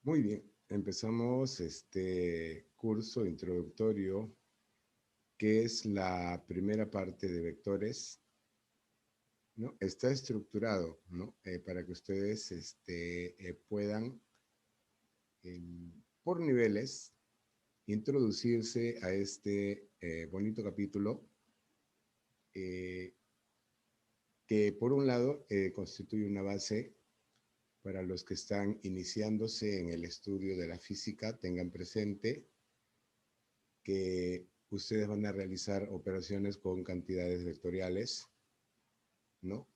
Muy bien, empezamos este curso introductorio, que es la primera parte de vectores, ¿no? Está estructurado, ¿no? Para que ustedes puedan, por niveles, introducirse a este bonito capítulo, eh, que por un lado constituye una base para los que están iniciándose en el estudio de la física. Tengan presente que ustedes van a realizar operaciones con cantidades vectoriales, ¿no?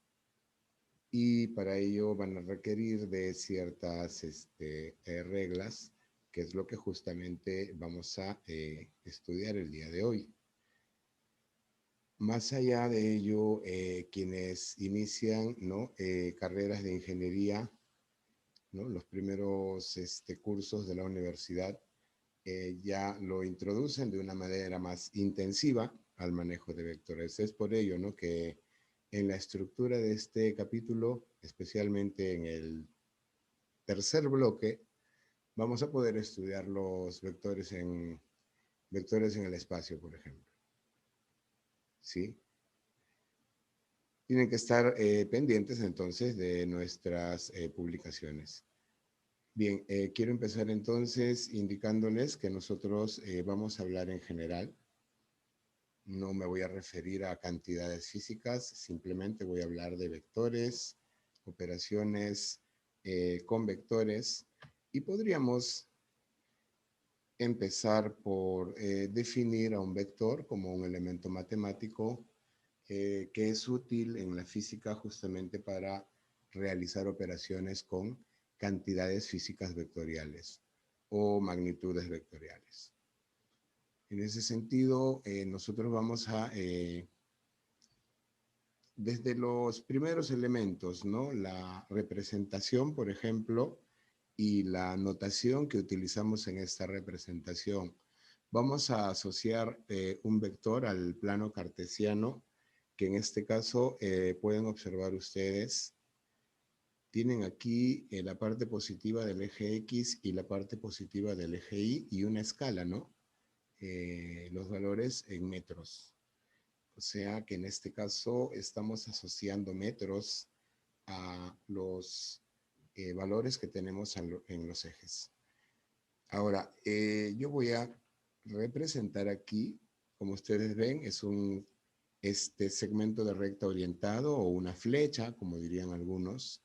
Y para ello van a requerir de ciertas reglas, que es lo que justamente vamos a estudiar el día de hoy. Más allá de ello, quienes inician, ¿no? Carreras de ingeniería, ¿no? Los primeros cursos de la universidad, ya lo introducen de una manera más intensiva al manejo de vectores. Es por ello, ¿no? Que en la estructura de este capítulo, especialmente en el tercer bloque, vamos a poder estudiar los vectores en el espacio, por ejemplo. ¿Sí? Tienen que estar pendientes entonces de nuestras publicaciones. Bien, quiero empezar entonces indicándoles que nosotros vamos a hablar en general. No me voy a referir a cantidades físicas, simplemente voy a hablar de vectores, operaciones con vectores, y podríamos empezar por definir a un vector como un elemento matemático que es útil en la física justamente para realizar operaciones con cantidades físicas vectoriales o magnitudes vectoriales. En ese sentido, nosotros vamos a, desde los primeros elementos, ¿no? La representación, por ejemplo, y la notación que utilizamos en esta representación. Vamos a asociar un vector al plano cartesiano, que en este caso pueden observar ustedes. Tienen aquí la parte positiva del eje X y la parte positiva del eje Y y una escala, ¿no? Los valores en metros. O sea que en este caso estamos asociando metros a los valores que tenemos en los ejes. Ahora, yo voy a representar aquí, como ustedes ven, es un segmento de recta orientado o una flecha, como dirían algunos.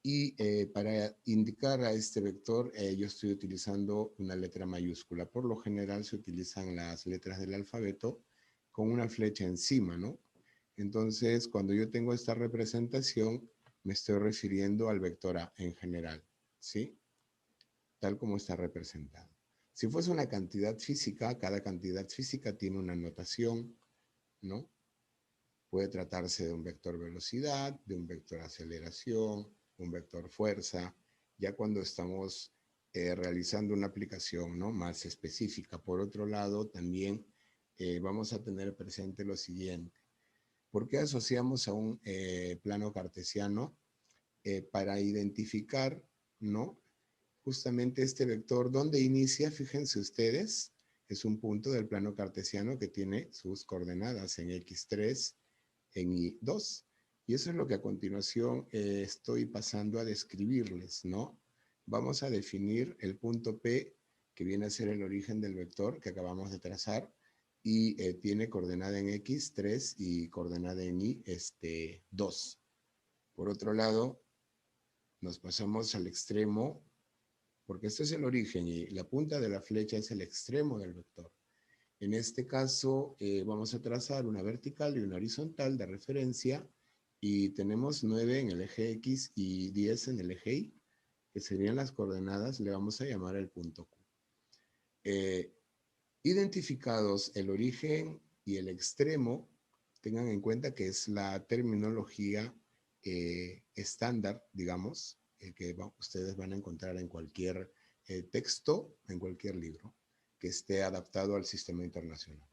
Y para indicar a este vector, yo estoy utilizando una letra mayúscula. Por lo general se utilizan las letras del alfabeto con una flecha encima, ¿no? Entonces, cuando yo tengo esta representación, me estoy refiriendo al vector A en general, ¿sí? Tal como está representado. Si fuese una cantidad física, cada cantidad física tiene una notación, ¿no? Puede tratarse de un vector velocidad, de un vector aceleración, un vector fuerza, ya cuando estamos realizando una aplicación, ¿no? Más específica. Por otro lado, también vamos a tener presente lo siguiente. ¿Por qué asociamos a un plano cartesiano? Para identificar, ¿no? Justamente este vector, ¿dónde inicia? Fíjense ustedes, es un punto del plano cartesiano que tiene sus coordenadas en x3, en y2. Y eso es lo que a continuación estoy pasando a describirles, ¿no? Vamos a definir el punto P, que viene a ser el origen del vector que acabamos de trazar, y tiene coordenada en x3 y coordenada en y2. Por otro lado, nos pasamos al extremo, porque este es el origen y la punta de la flecha es el extremo del vector. En este caso, vamos a trazar una vertical y una horizontal de referencia, y tenemos 9 en el eje X y 10 en el eje Y, que serían las coordenadas, le vamos a llamar el punto Q. Identificados el origen y el extremo, tengan en cuenta que es la terminología estándar, digamos, que ustedes van a encontrar en cualquier texto en cualquier libro que esté adaptado al sistema internacional.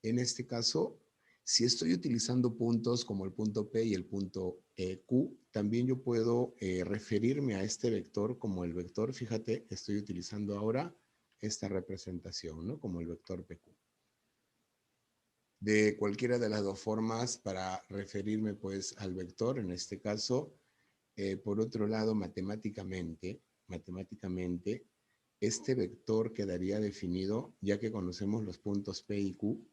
En este caso, si estoy utilizando puntos como el punto P y el punto Q, también yo puedo referirme a este vector como el vector, fíjate, estoy utilizando ahora esta representación, ¿no? Como el vector PQ. De cualquiera de las dos formas para referirme pues al vector, en este caso, por otro lado, matemáticamente, este vector quedaría definido, ya que conocemos los puntos P y Q,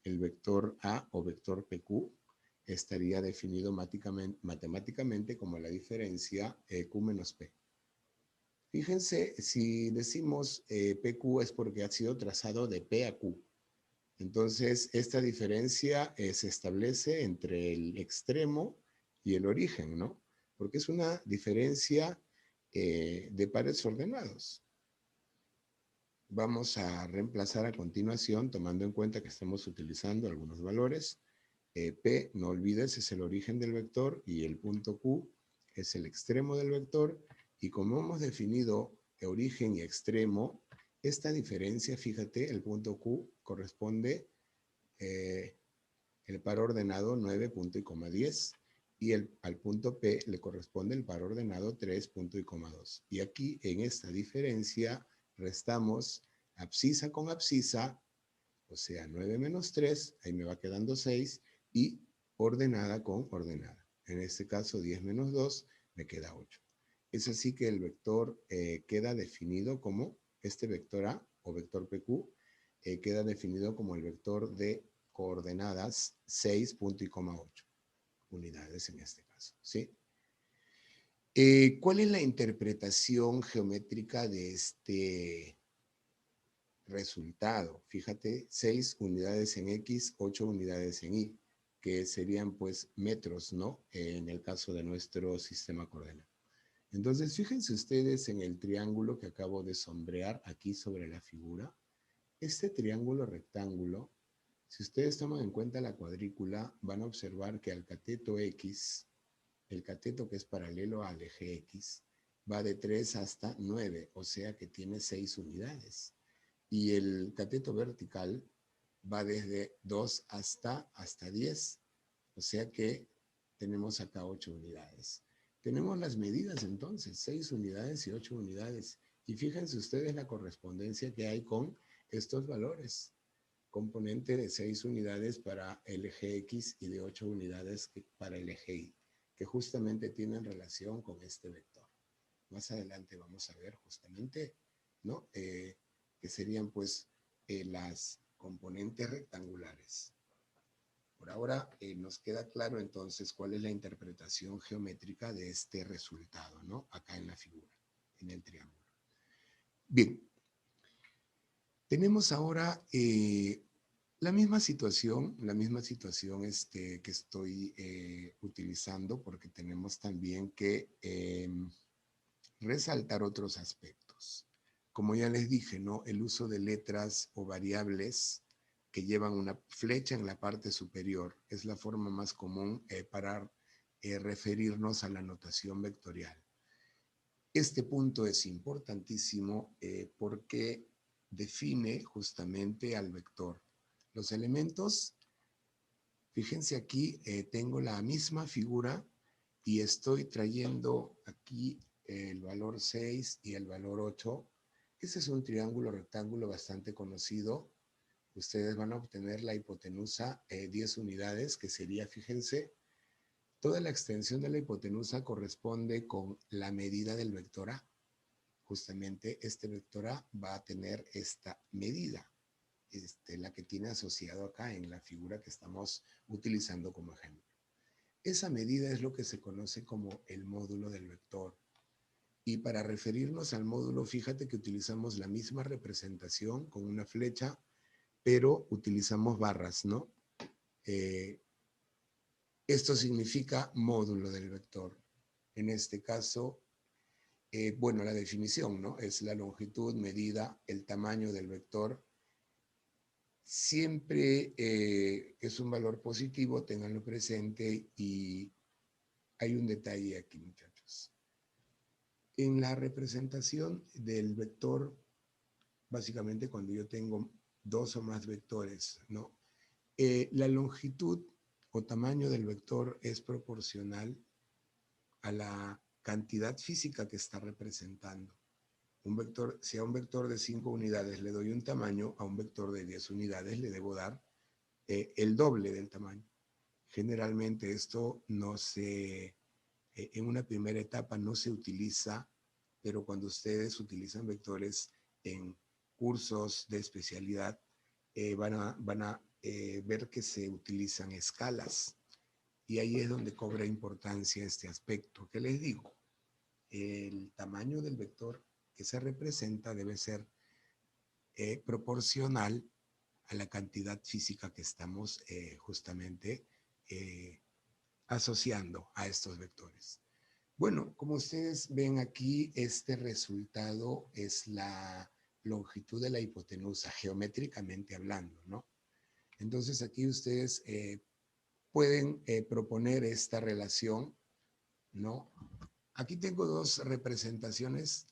el vector A o vector PQ estaría definido matemáticamente como la diferencia Q menos P. Fíjense, si decimos PQ es porque ha sido trazado de P a Q. Entonces, esta diferencia se establece entre el extremo y el origen, ¿no? Porque es una diferencia de pares ordenados. Vamos a reemplazar a continuación, tomando en cuenta que estamos utilizando algunos valores. P, no olvides, es el origen del vector y el punto Q es el extremo del vector. Y como hemos definido origen y extremo, esta diferencia, fíjate, el punto Q corresponde el par ordenado 9, punto y coma 10, y al punto P le corresponde el par ordenado 3, punto y coma 2. Y aquí en esta diferencia restamos abscisa con abscisa, o sea 9 menos 3, ahí me va quedando 6, y ordenada con ordenada. En este caso 10 menos 2 me queda 8. Es así que el vector queda definido como, este vector A o vector PQ, queda definido como el vector de coordenadas 6, punto y coma 8 unidades en este caso, ¿sí? ¿Cuál es la interpretación geométrica de este resultado? Fíjate, 6 unidades en X, 8 unidades en Y, que serían pues metros, ¿no? En el caso de nuestro sistema coordenado. Entonces, fíjense ustedes en el triángulo que acabo de sombrear aquí sobre la figura. Este triángulo rectángulo, si ustedes toman en cuenta la cuadrícula, van a observar que al cateto X, el cateto que es paralelo al eje X, va de 3 hasta 9, o sea que tiene 6 unidades. Y el cateto vertical va desde 2 hasta 10, o sea que tenemos acá 8 unidades. Tenemos las medidas entonces, 6 unidades y 8 unidades. Y fíjense ustedes la correspondencia que hay con estos valores. Componente de 6 unidades para el eje X y de 8 unidades para el eje Y, que justamente tienen relación con este vector. Más adelante vamos a ver justamente, ¿no? Que serían pues las componentes rectangulares. Por ahora nos queda claro entonces cuál es la interpretación geométrica de este resultado, ¿no? Acá en la figura, en el triángulo. Bien, tenemos ahora la misma situación que estoy utilizando, porque tenemos también que resaltar otros aspectos. Como ya les dije, ¿no? El uso de letras o variables que llevan una flecha en la parte superior es la forma más común para referirnos a la notación vectorial. Este punto es importantísimo porque define justamente al vector. Los elementos, fíjense aquí, tengo la misma figura y estoy trayendo aquí el valor 6 y el valor 8. Ese es un triángulo rectángulo bastante conocido. Ustedes van a obtener la hipotenusa 10 unidades, que sería, fíjense, toda la extensión de la hipotenusa corresponde con la medida del vector A. Justamente este vector A va a tener esta medida, la que tiene asociado acá en la figura que estamos utilizando como ejemplo. Esa medida es lo que se conoce como el módulo del vector. Y para referirnos al módulo, fíjate que utilizamos la misma representación con una flecha, pero utilizamos barras, ¿no? Esto significa módulo del vector. En este caso, bueno, la definición, ¿no? Es la longitud medida, el tamaño del vector. Siempre es un valor positivo, ténganlo presente, y hay un detalle aquí, muchachos. En la representación del vector, básicamente cuando yo tengo dos o más vectores, ¿no? La longitud o tamaño del vector es proporcional a la cantidad física que está representando. Un vector, si a un vector de 5 unidades le doy un tamaño, a un vector de 10 unidades le debo dar el doble del tamaño. Generalmente esto no se, en una primera etapa no se utiliza, pero cuando ustedes utilizan vectores en cursos de especialidad, van a ver que se utilizan escalas. Y ahí es donde cobra importancia este aspecto. ¿Qué les digo? El tamaño del vector que se representa debe ser proporcional a la cantidad física que estamos justamente asociando a estos vectores. Bueno, como ustedes ven aquí, este resultado es la longitud de la hipotenusa, geométricamente hablando, ¿no? Entonces aquí ustedes pueden proponer esta relación, ¿no? Aquí tengo dos representaciones.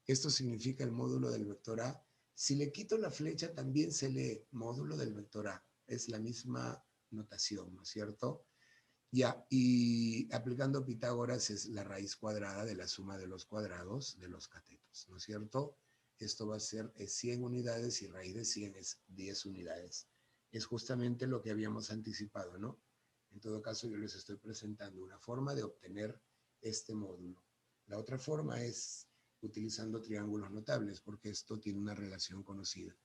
Esto significa el módulo del vector A. Si le quito la flecha, también se lee módulo del vector A. Es la misma notación, ¿no es cierto? Ya, y aplicando Pitágoras es la raíz cuadrada de la suma de los cuadrados de los catetos, ¿no es cierto? Esto va a ser 100 unidades y raíz de 100 es 10 unidades. Es justamente lo que habíamos anticipado, ¿no? En todo caso, yo les estoy presentando una forma de obtener este módulo. La otra forma es utilizando triángulos notables, porque esto tiene una relación conocida.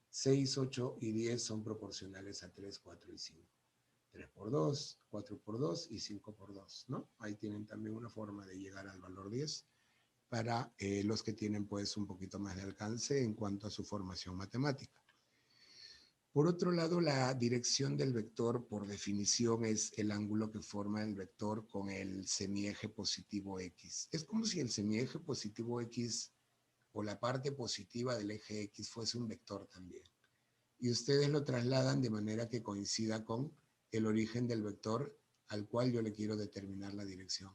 6, 8 y 10 son proporcionales a 3, 4 y 5. 3 por 2, 4 por 2 y 5 por 2, ¿no? Ahí tienen también una forma de llegar al valor 10 para los que tienen pues un poquito más de alcance en cuanto a su formación matemática. Por otro lado, la dirección del vector, por definición, es el ángulo que forma el vector con el semieje positivo X. Es como si el semieje positivo X o la parte positiva del eje X fuese un vector también. Y ustedes lo trasladan de manera que coincida con el origen del vector al cual yo le quiero determinar la dirección.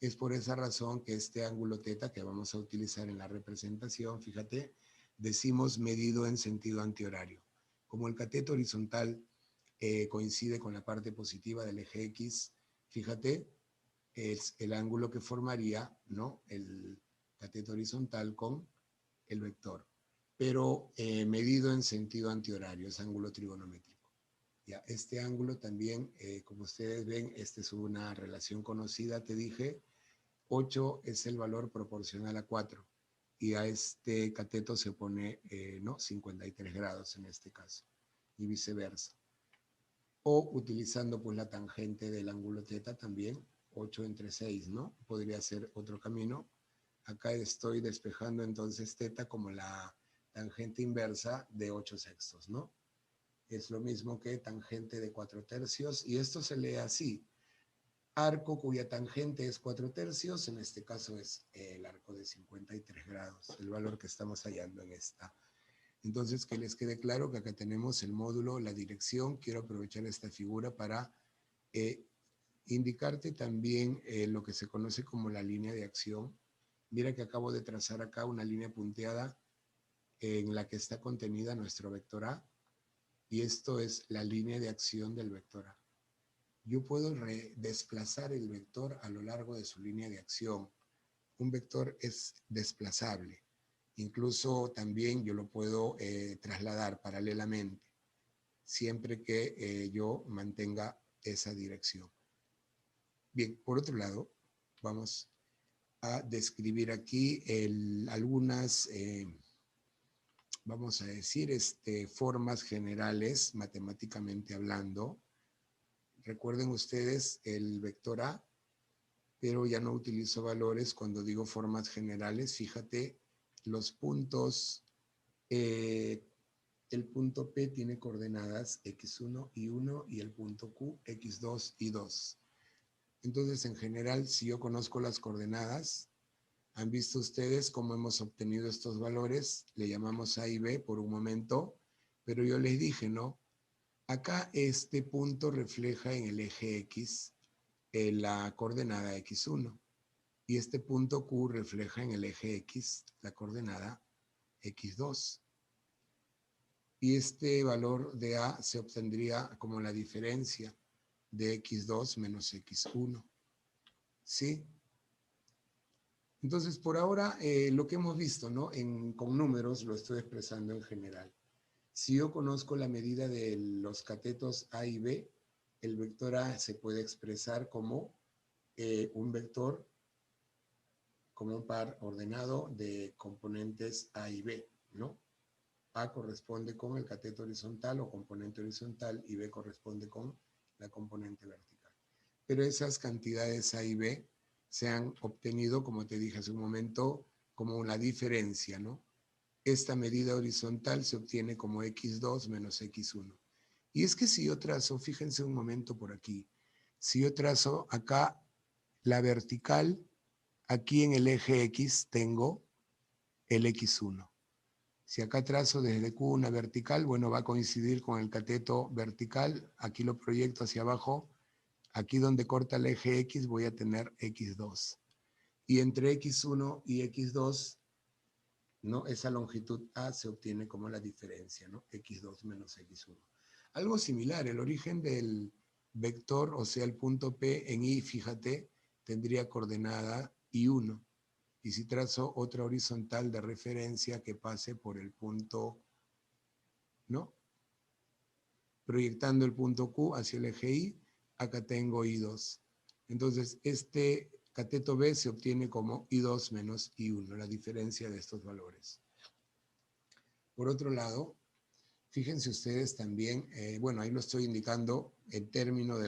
Es por esa razón que este ángulo θ que vamos a utilizar en la representación, fíjate, decimos medido en sentido antihorario. Como el cateto horizontal coincide con la parte positiva del eje X, fíjate, es el ángulo que formaría, ¿no?, el cateto horizontal con el vector, pero medido en sentido antihorario, es ángulo trigonométrico. Ya, este ángulo también, como ustedes ven, esta es una relación conocida, te dije, 8 es el valor proporcional a 4, y a este cateto se pone, ¿no?, 53 grados en este caso, y viceversa. O utilizando pues la tangente del ángulo θ también, 8 entre 6, ¿no? Podría ser otro camino. Acá estoy despejando entonces θ como la tangente inversa de 8 sextos, ¿no? Es lo mismo que tangente de 4 tercios, y esto se lee así. Arco cuya tangente es 4 tercios, en este caso es el arco de 53 grados, el valor que estamos hallando en esta. Entonces, que les quede claro que acá tenemos el módulo, la dirección. Quiero aprovechar esta figura para indicarte también lo que se conoce como la línea de acción. Mira que acabo de trazar acá una línea punteada en la que está contenida nuestro vector A, y esto es la línea de acción del vector A. Yo puedo desplazar el vector a lo largo de su línea de acción. Un vector es desplazable. Incluso también yo lo puedo trasladar paralelamente, siempre que yo mantenga esa dirección. Bien, por otro lado, vamos a describir aquí algunas, vamos a decir, formas generales, matemáticamente hablando. Recuerden ustedes el vector A, pero ya no utilizo valores cuando digo formas generales. Fíjate, los puntos, el punto P tiene coordenadas x1 y 1, y el punto Q x2 y 2. Entonces, en general, si yo conozco las coordenadas, han visto ustedes cómo hemos obtenido estos valores, le llamamos A y B por un momento, pero yo les dije, ¿no? Acá este punto refleja en el eje X la coordenada x1. Y este punto Q refleja en el eje X la coordenada X2. Y este valor de A se obtendría como la diferencia de X2 menos X1. ¿Sí? Entonces, por ahora, lo que hemos visto, ¿no? Con números lo estoy expresando en general. Si yo conozco la medida de los catetos A y B, el vector A se puede expresar como un vector, como un par ordenado de componentes A y B, ¿no? A corresponde con el cateto horizontal o componente horizontal y B corresponde con la componente vertical. Pero esas cantidades A y B se han obtenido, como te dije hace un momento, como una diferencia, ¿no? Esta medida horizontal se obtiene como X2 menos X1. Y es que si yo trazo, fíjense un momento por aquí, si yo trazo acá la vertical, aquí en el eje X tengo el X1. Si acá trazo desde Q una vertical, bueno, va a coincidir con el cateto vertical, aquí lo proyecto hacia abajo, aquí donde corta el eje X voy a tener X2. Y entre X1 y X2, ¿no? Esa longitud A se obtiene como la diferencia, ¿no? X2 menos X1. Algo similar, el origen del vector, o sea, el punto P en Y, fíjate, tendría coordenada I1. Y si trazo otra horizontal de referencia que pase por el punto, ¿no? Proyectando el punto Q hacia el eje Y, acá tengo I2. Entonces, este cateto B se obtiene como I2 menos I1, la diferencia de estos valores. Por otro lado, fíjense ustedes también, bueno, ahí lo estoy indicando en términos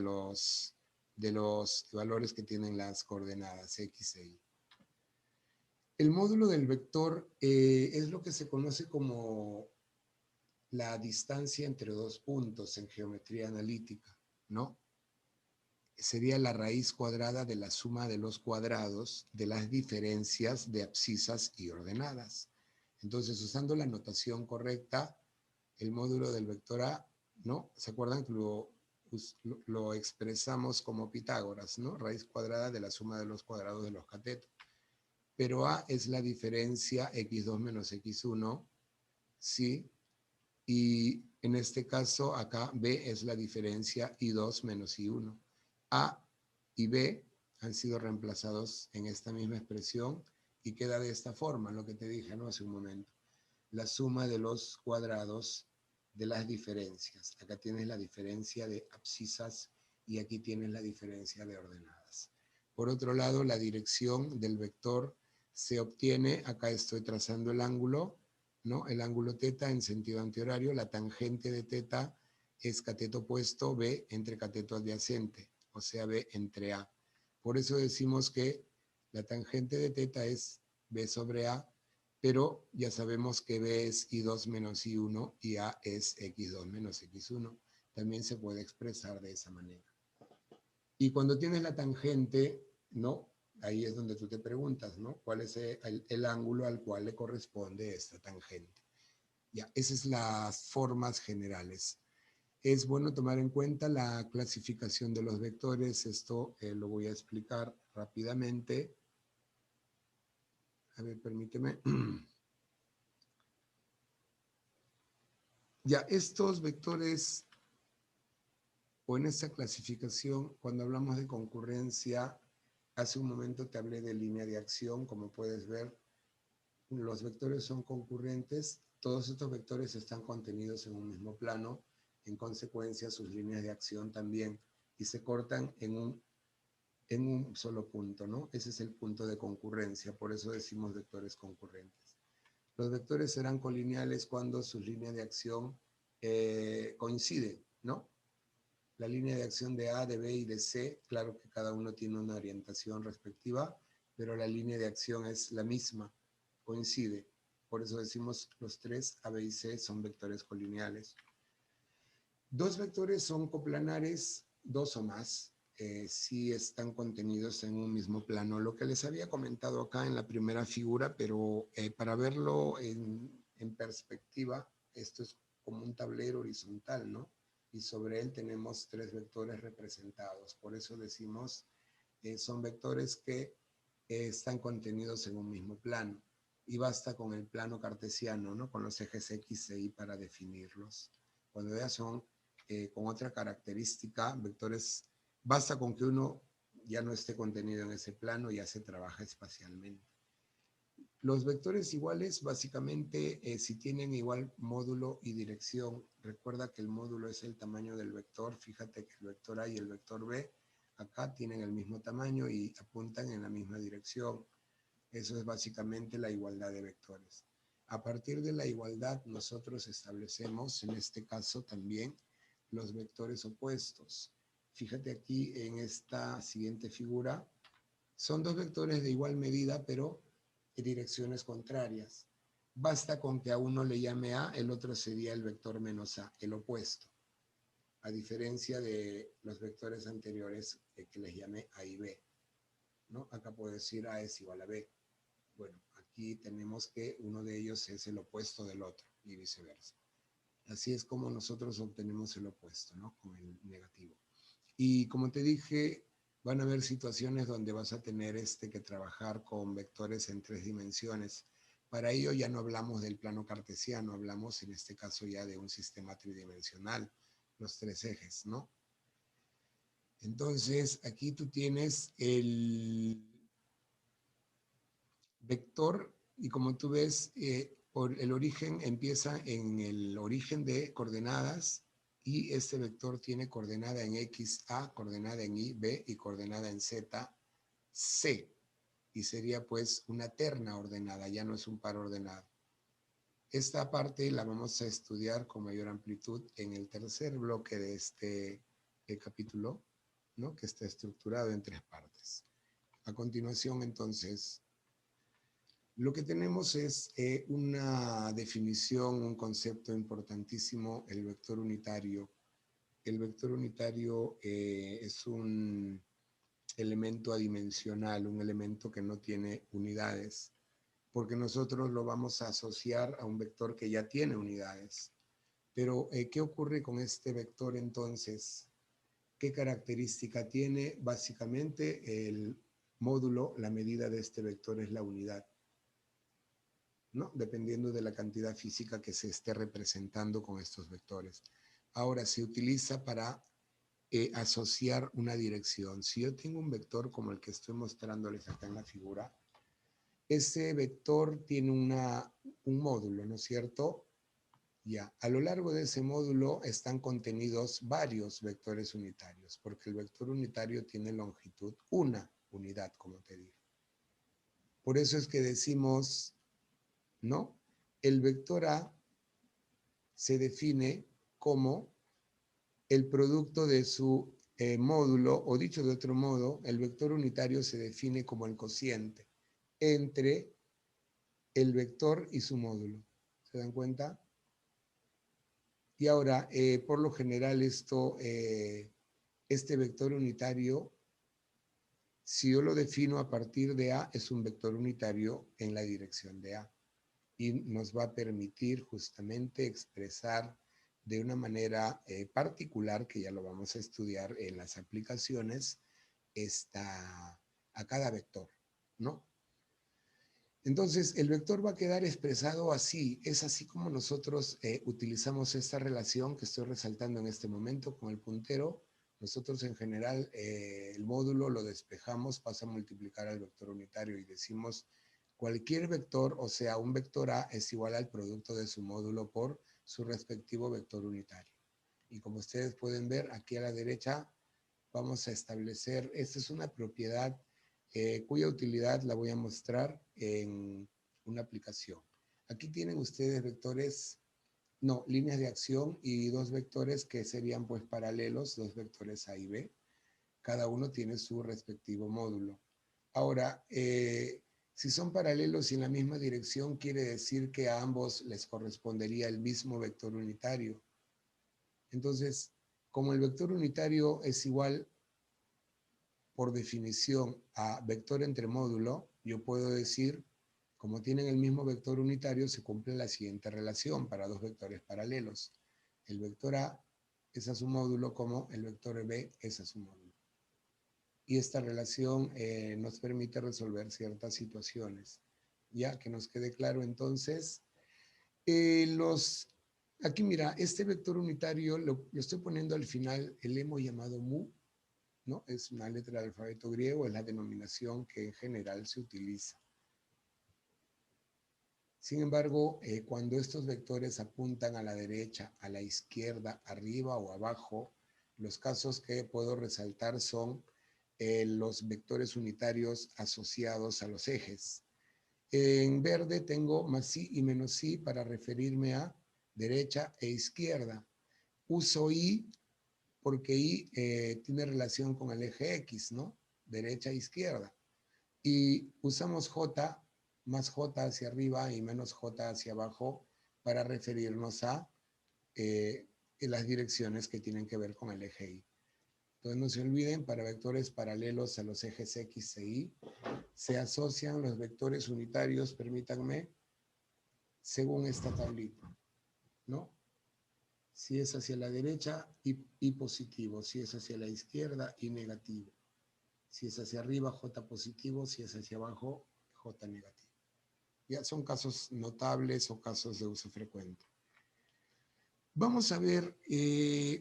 de los valores que tienen las coordenadas X e Y. El módulo del vector es lo que se conoce como la distancia entre dos puntos en geometría analítica, ¿no? Sería la raíz cuadrada de la suma de los cuadrados de las diferencias de abscisas y ordenadas. Entonces, usando la notación correcta, el módulo del vector A, ¿no? ¿Se acuerdan que lo expresamos como Pitágoras, ¿no? Raíz cuadrada de la suma de los cuadrados de los catetos. Pero A es la diferencia X2 menos X1, ¿sí? Y en este caso, acá B es la diferencia I2 menos I1. A y B han sido reemplazados en esta misma expresión y queda de esta forma, lo que te dije, ¿no? Hace un momento. La suma de los cuadrados de las diferencias. Acá tienes la diferencia de abscisas y aquí tienes la diferencia de ordenadas. Por otro lado, la dirección del vector se obtiene, acá estoy trazando el ángulo, ¿no? El ángulo teta en sentido antihorario, la tangente de teta es cateto opuesto B entre cateto adyacente, o sea, B entre A. Por eso decimos que la tangente de teta es B sobre A, pero ya sabemos que B es I2 menos I1 y A es X2 menos X1. También se puede expresar de esa manera. Y cuando tienes la tangente, ¿no? Ahí es donde tú te preguntas, ¿no? ¿Cuál es el ángulo al cual le corresponde esta tangente? Ya, esas son las formas generales. Es bueno tomar en cuenta la clasificación de los vectores. Esto lo voy a explicar rápidamente. A ver, permíteme. Ya, estos vectores, o en esta clasificación, cuando hablamos de concurrencia, hace un momento te hablé de línea de acción. Como puedes ver, los vectores son concurrentes. Todos estos vectores están contenidos en un mismo plano. En consecuencia, sus líneas de acción también. Y se cortan en un solo punto, ¿no? Ese es el punto de concurrencia. Por eso decimos vectores concurrentes. Los vectores serán colineales cuando sus líneas de acción coinciden, ¿no? La línea de acción de A, de B y de C, claro que cada uno tiene una orientación respectiva, pero la línea de acción es la misma, coincide. Por eso decimos los tres, A, B y C, son vectores colineales. Dos vectores son coplanares, dos o más, si están contenidos en un mismo plano. Lo que les había comentado acá en la primera figura, pero para verlo en perspectiva, esto es como un tablero horizontal, ¿no? Y sobre él tenemos tres vectores representados. Por eso decimos, son vectores que están contenidos en un mismo plano. Y basta con el plano cartesiano, ¿no? Con los ejes X e Y para definirlos. Cuando ya son con otra característica, vectores, basta con que uno ya no esté contenido en ese plano y ya se trabaja espacialmente. Los vectores iguales, básicamente, si tienen igual módulo y dirección, recuerda que el módulo es el tamaño del vector. Fíjate que el vector A y el vector B acá tienen el mismo tamaño y apuntan en la misma dirección. Eso es básicamente la igualdad de vectores. A partir de la igualdad, nosotros establecemos, en este caso también, los vectores opuestos. Fíjate aquí en esta siguiente figura, son dos vectores de igual medida, pero en direcciones contrarias. Basta con que a uno le llame A, el otro sería el vector menos A, el opuesto. A diferencia de los vectores anteriores que les llamé A y B, ¿no? Acá puedo decir A es igual a B. Bueno, aquí tenemos que uno de ellos es el opuesto del otro y viceversa. Así es como nosotros obtenemos el opuesto, ¿no? Con el negativo. Y como te dije, van a haber situaciones donde vas a tener que trabajar con vectores en 3 dimensiones. Para ello ya no hablamos del plano cartesiano, hablamos en este caso ya de un sistema tridimensional, los 3 ejes, ¿no? Entonces, aquí tú tienes el vector y como tú ves, por el origen empieza en el origen de coordenadas y este vector tiene coordenada en X, A, coordenada en Y, B y coordenada en Z, C. Y sería pues una terna ordenada, ya no es un par ordenado. Esta parte la vamos a estudiar con mayor amplitud en el tercer bloque de este capítulo, ¿no? Que está estructurado en 3 partes. A continuación, entonces, lo que tenemos es una definición, un concepto importantísimo, el vector unitario. El vector unitario es un elemento adimensional, un elemento que no tiene unidades, porque nosotros lo vamos a asociar a un vector que ya tiene unidades. Pero, ¿qué ocurre con este vector entonces? ¿Qué característica tiene? Básicamente, el módulo, la medida de este vector es la unidad, ¿no? Dependiendo de la cantidad física que se esté representando con estos vectores. Ahora, se utiliza para asociar una dirección. Si yo tengo un vector como el que estoy mostrándoles acá en la figura, ese vector tiene un módulo, ¿no es cierto? Ya, a lo largo de ese módulo están contenidos varios vectores unitarios, porque el vector unitario tiene longitud, una unidad, como te dije. Por eso es que decimos, ¿no? El vector A se define como el producto de su módulo, o dicho de otro modo, el vector unitario se define como el cociente entre el vector y su módulo. ¿Se dan cuenta? Y ahora, por lo general, este vector unitario, si yo lo defino a partir de A, es un vector unitario en la dirección de A. Y nos va a permitir justamente expresar de una manera particular, que ya lo vamos a estudiar en las aplicaciones, a cada vector, ¿no? Entonces, el vector va a quedar expresado así. Es así como nosotros utilizamos esta relación que estoy resaltando en este momento con el puntero. Nosotros en general el módulo lo despejamos, pasa a multiplicar al vector unitario y decimos cualquier vector, o sea, un vector A es igual al producto de su módulo por su respectivo vector unitario. Y como ustedes pueden ver, aquí a la derecha vamos a establecer, esta es una propiedad cuya utilidad la voy a mostrar en una aplicación. Aquí tienen ustedes vectores, no, líneas de acción y 2 vectores que serían pues paralelos, 2 vectores A y B. Cada uno tiene su respectivo módulo. Ahora, si son paralelos y en la misma dirección, quiere decir que a ambos les correspondería el mismo vector unitario. Entonces, como el vector unitario es igual por definición a vector entre módulo, yo puedo decir, como tienen el mismo vector unitario, se cumple la siguiente relación para 2 vectores paralelos. El vector A es a su módulo como el vector B es a su módulo. y esta relación nos permite resolver ciertas situaciones. Ya que nos quede claro entonces, aquí mira, este vector unitario lo estoy poniendo al final, el hemos llamado mu, ¿no? Es una letra del alfabeto griego, es la denominación que en general se utiliza. Sin embargo, cuando estos vectores apuntan a la derecha, a la izquierda, arriba o abajo, los casos que puedo resaltar son los vectores unitarios asociados a los ejes. En verde tengo más i y menos i para referirme a derecha e izquierda. Uso i porque i tiene relación con el eje X, ¿no? Derecha e izquierda. Y usamos j más j hacia arriba y menos j hacia abajo para referirnos a las direcciones que tienen que ver con el eje y. Entonces no se olviden, para vectores paralelos a los ejes x e y, se asocian los vectores unitarios, permítanme, según esta tablita, ¿no? Si es hacia la derecha, y positivo. Si es hacia la izquierda, y negativo. Si es hacia arriba, j positivo. Si es hacia abajo, j negativo. Ya son casos notables o casos de uso frecuente. Vamos a ver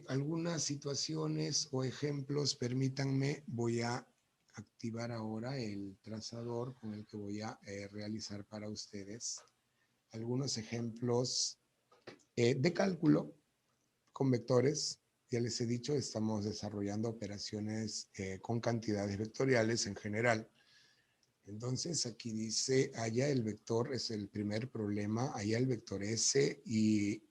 algunas situaciones o ejemplos. Permítanme, voy a activar ahora el trazador con el que voy a realizar para ustedes algunos ejemplos de cálculo con vectores. Ya les he dicho, estamos desarrollando operaciones con cantidades vectoriales en general. Entonces aquí dice, allá el vector es el primer problema, allá el vector S, y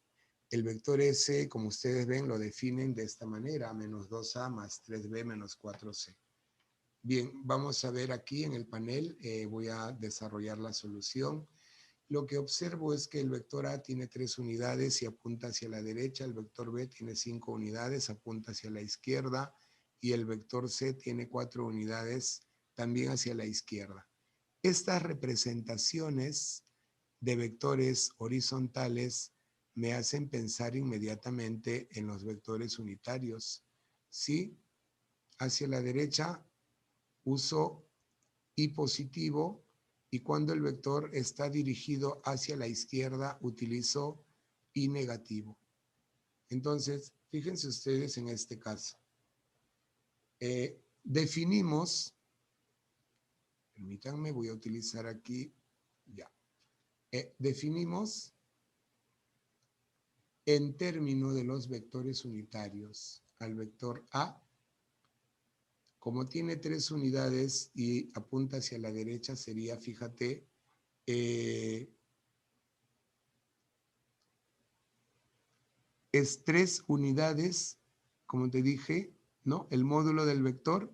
el vector S, como ustedes ven, lo definen de esta manera, menos 2a más 3b menos 4c. Bien, vamos a ver aquí en el panel, voy a desarrollar la solución. Lo que observo es que el vector A tiene 3 unidades y apunta hacia la derecha, el vector B tiene 5 unidades, apunta hacia la izquierda, y el vector C tiene 4 unidades, también hacia la izquierda. Estas representaciones de vectores horizontales me hacen pensar inmediatamente en los vectores unitarios. ¿Sí? Hacia la derecha uso y positivo, y cuando el vector está dirigido hacia la izquierda utilizo y negativo. Entonces, fíjense ustedes en este caso. Definimos, permítanme, voy a utilizar aquí, ya. Definimos en términos de los vectores unitarios al vector A. Como tiene 3 unidades y apunta hacia la derecha, sería, fíjate, es 3 unidades, como te dije, ¿no? El módulo del vector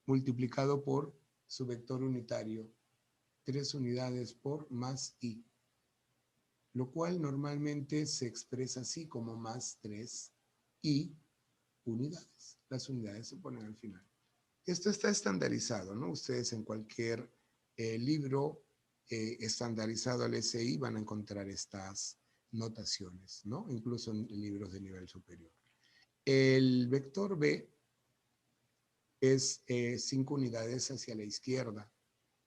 multiplicado por su vector unitario. 3 unidades por más i. Lo cual normalmente se expresa así como más 3i unidades. Las unidades se ponen al final. Esto está estandarizado, ¿no? Ustedes en cualquier libro estandarizado al SI van a encontrar estas notaciones, ¿no? Incluso en libros de nivel superior. El vector B es 5 unidades hacia la izquierda.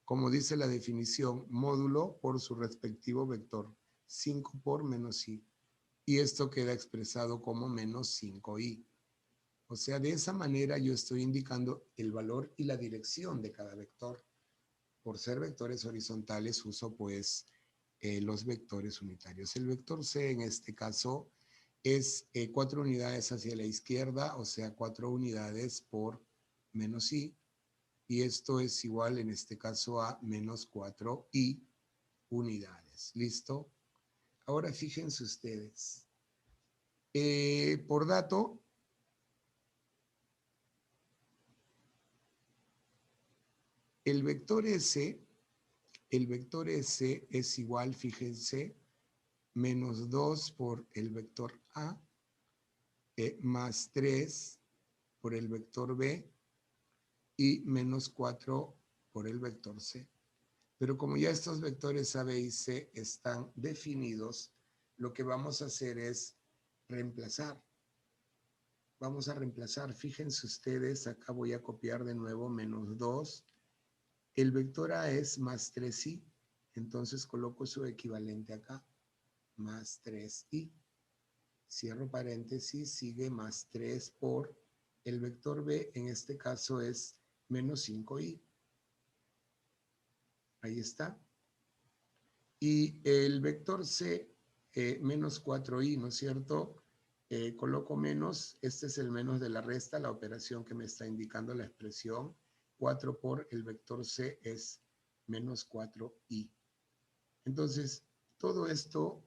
Como dice la definición, módulo por su respectivo vector, 5 por menos i. Y esto queda expresado como menos 5i. O sea, de esa manera yo estoy indicando el valor y la dirección de cada vector. Por ser vectores horizontales uso pues los vectores unitarios. El vector C en este caso es 4 unidades hacia la izquierda, o sea, 4 unidades por menos i. Y esto es igual en este caso a menos 4i unidades. ¿Listo? Ahora fíjense ustedes. Por dato, el vector S es igual, fíjense, menos 2 por el vector A, más 3 por el vector B y menos 4 por el vector C. Pero como ya estos vectores A, B y C están definidos, lo que vamos a hacer es reemplazar. vamos a reemplazar. Fíjense ustedes, acá voy a copiar de nuevo menos 2. El vector A es más 3i, entonces coloco su equivalente acá, más 3i. Cierro paréntesis, sigue más 3 por el vector B, en este caso es menos 5i. Ahí está. Y el vector C, menos 4i, ¿no es cierto? Coloco menos, este es el menos de la resta, la operación que me está indicando la expresión. 4 por el vector C es menos 4i. Entonces, todo esto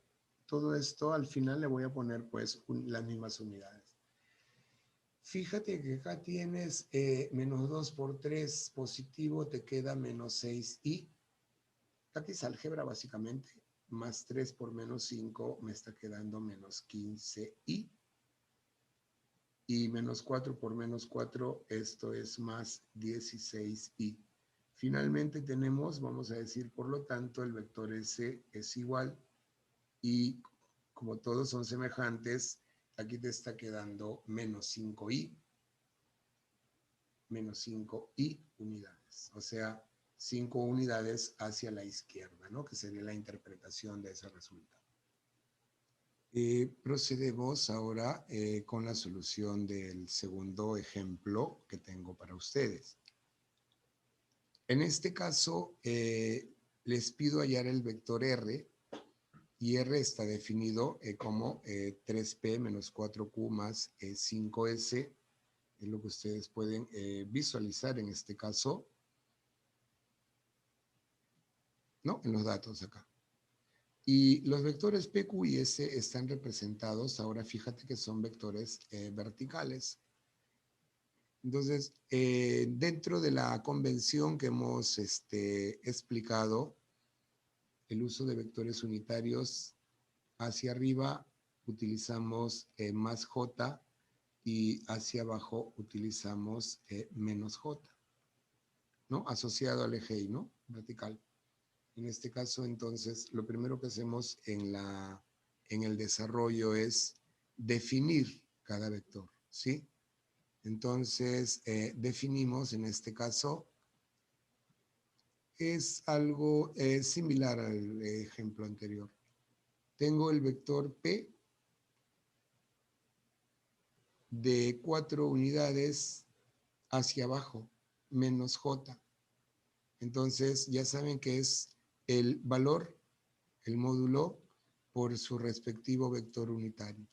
al final le voy a poner pues las mismas unidades. Fíjate que acá tienes menos 2 por 3 positivo, te queda menos 6i. Aquí es álgebra básicamente. Más 3 por menos 5 me está quedando menos 15i. Y menos 4 por menos 4, esto es más 16i. Finalmente tenemos, vamos a decir, por lo tanto, el vector S es igual. Y como todos son semejantes, aquí te está quedando menos 5i. Menos 5i unidades. O sea, 5 unidades hacia la izquierda, ¿no? Que sería la interpretación de ese resultado. Procedemos ahora con la solución del segundo ejemplo que tengo para ustedes. En este caso, les pido hallar el vector R, y R está definido como 3P menos 4Q más 5S, es lo que ustedes pueden visualizar en este caso, ¿no? En los datos acá. Y los vectores P, Q y S están representados, ahora fíjate que son vectores verticales. Entonces, dentro de la convención que hemos explicado, el uso de vectores unitarios hacia arriba utilizamos más J y hacia abajo utilizamos menos J, ¿no? Asociado al eje Y, ¿no? Vertical. En este caso, entonces, lo primero que hacemos en el desarrollo es definir cada vector, ¿sí? Entonces, definimos, en este caso, es algo similar al ejemplo anterior. Tengo el vector P de 4 unidades hacia abajo, menos J. Entonces, ya saben que es el valor, el módulo, por su respectivo vector unitario.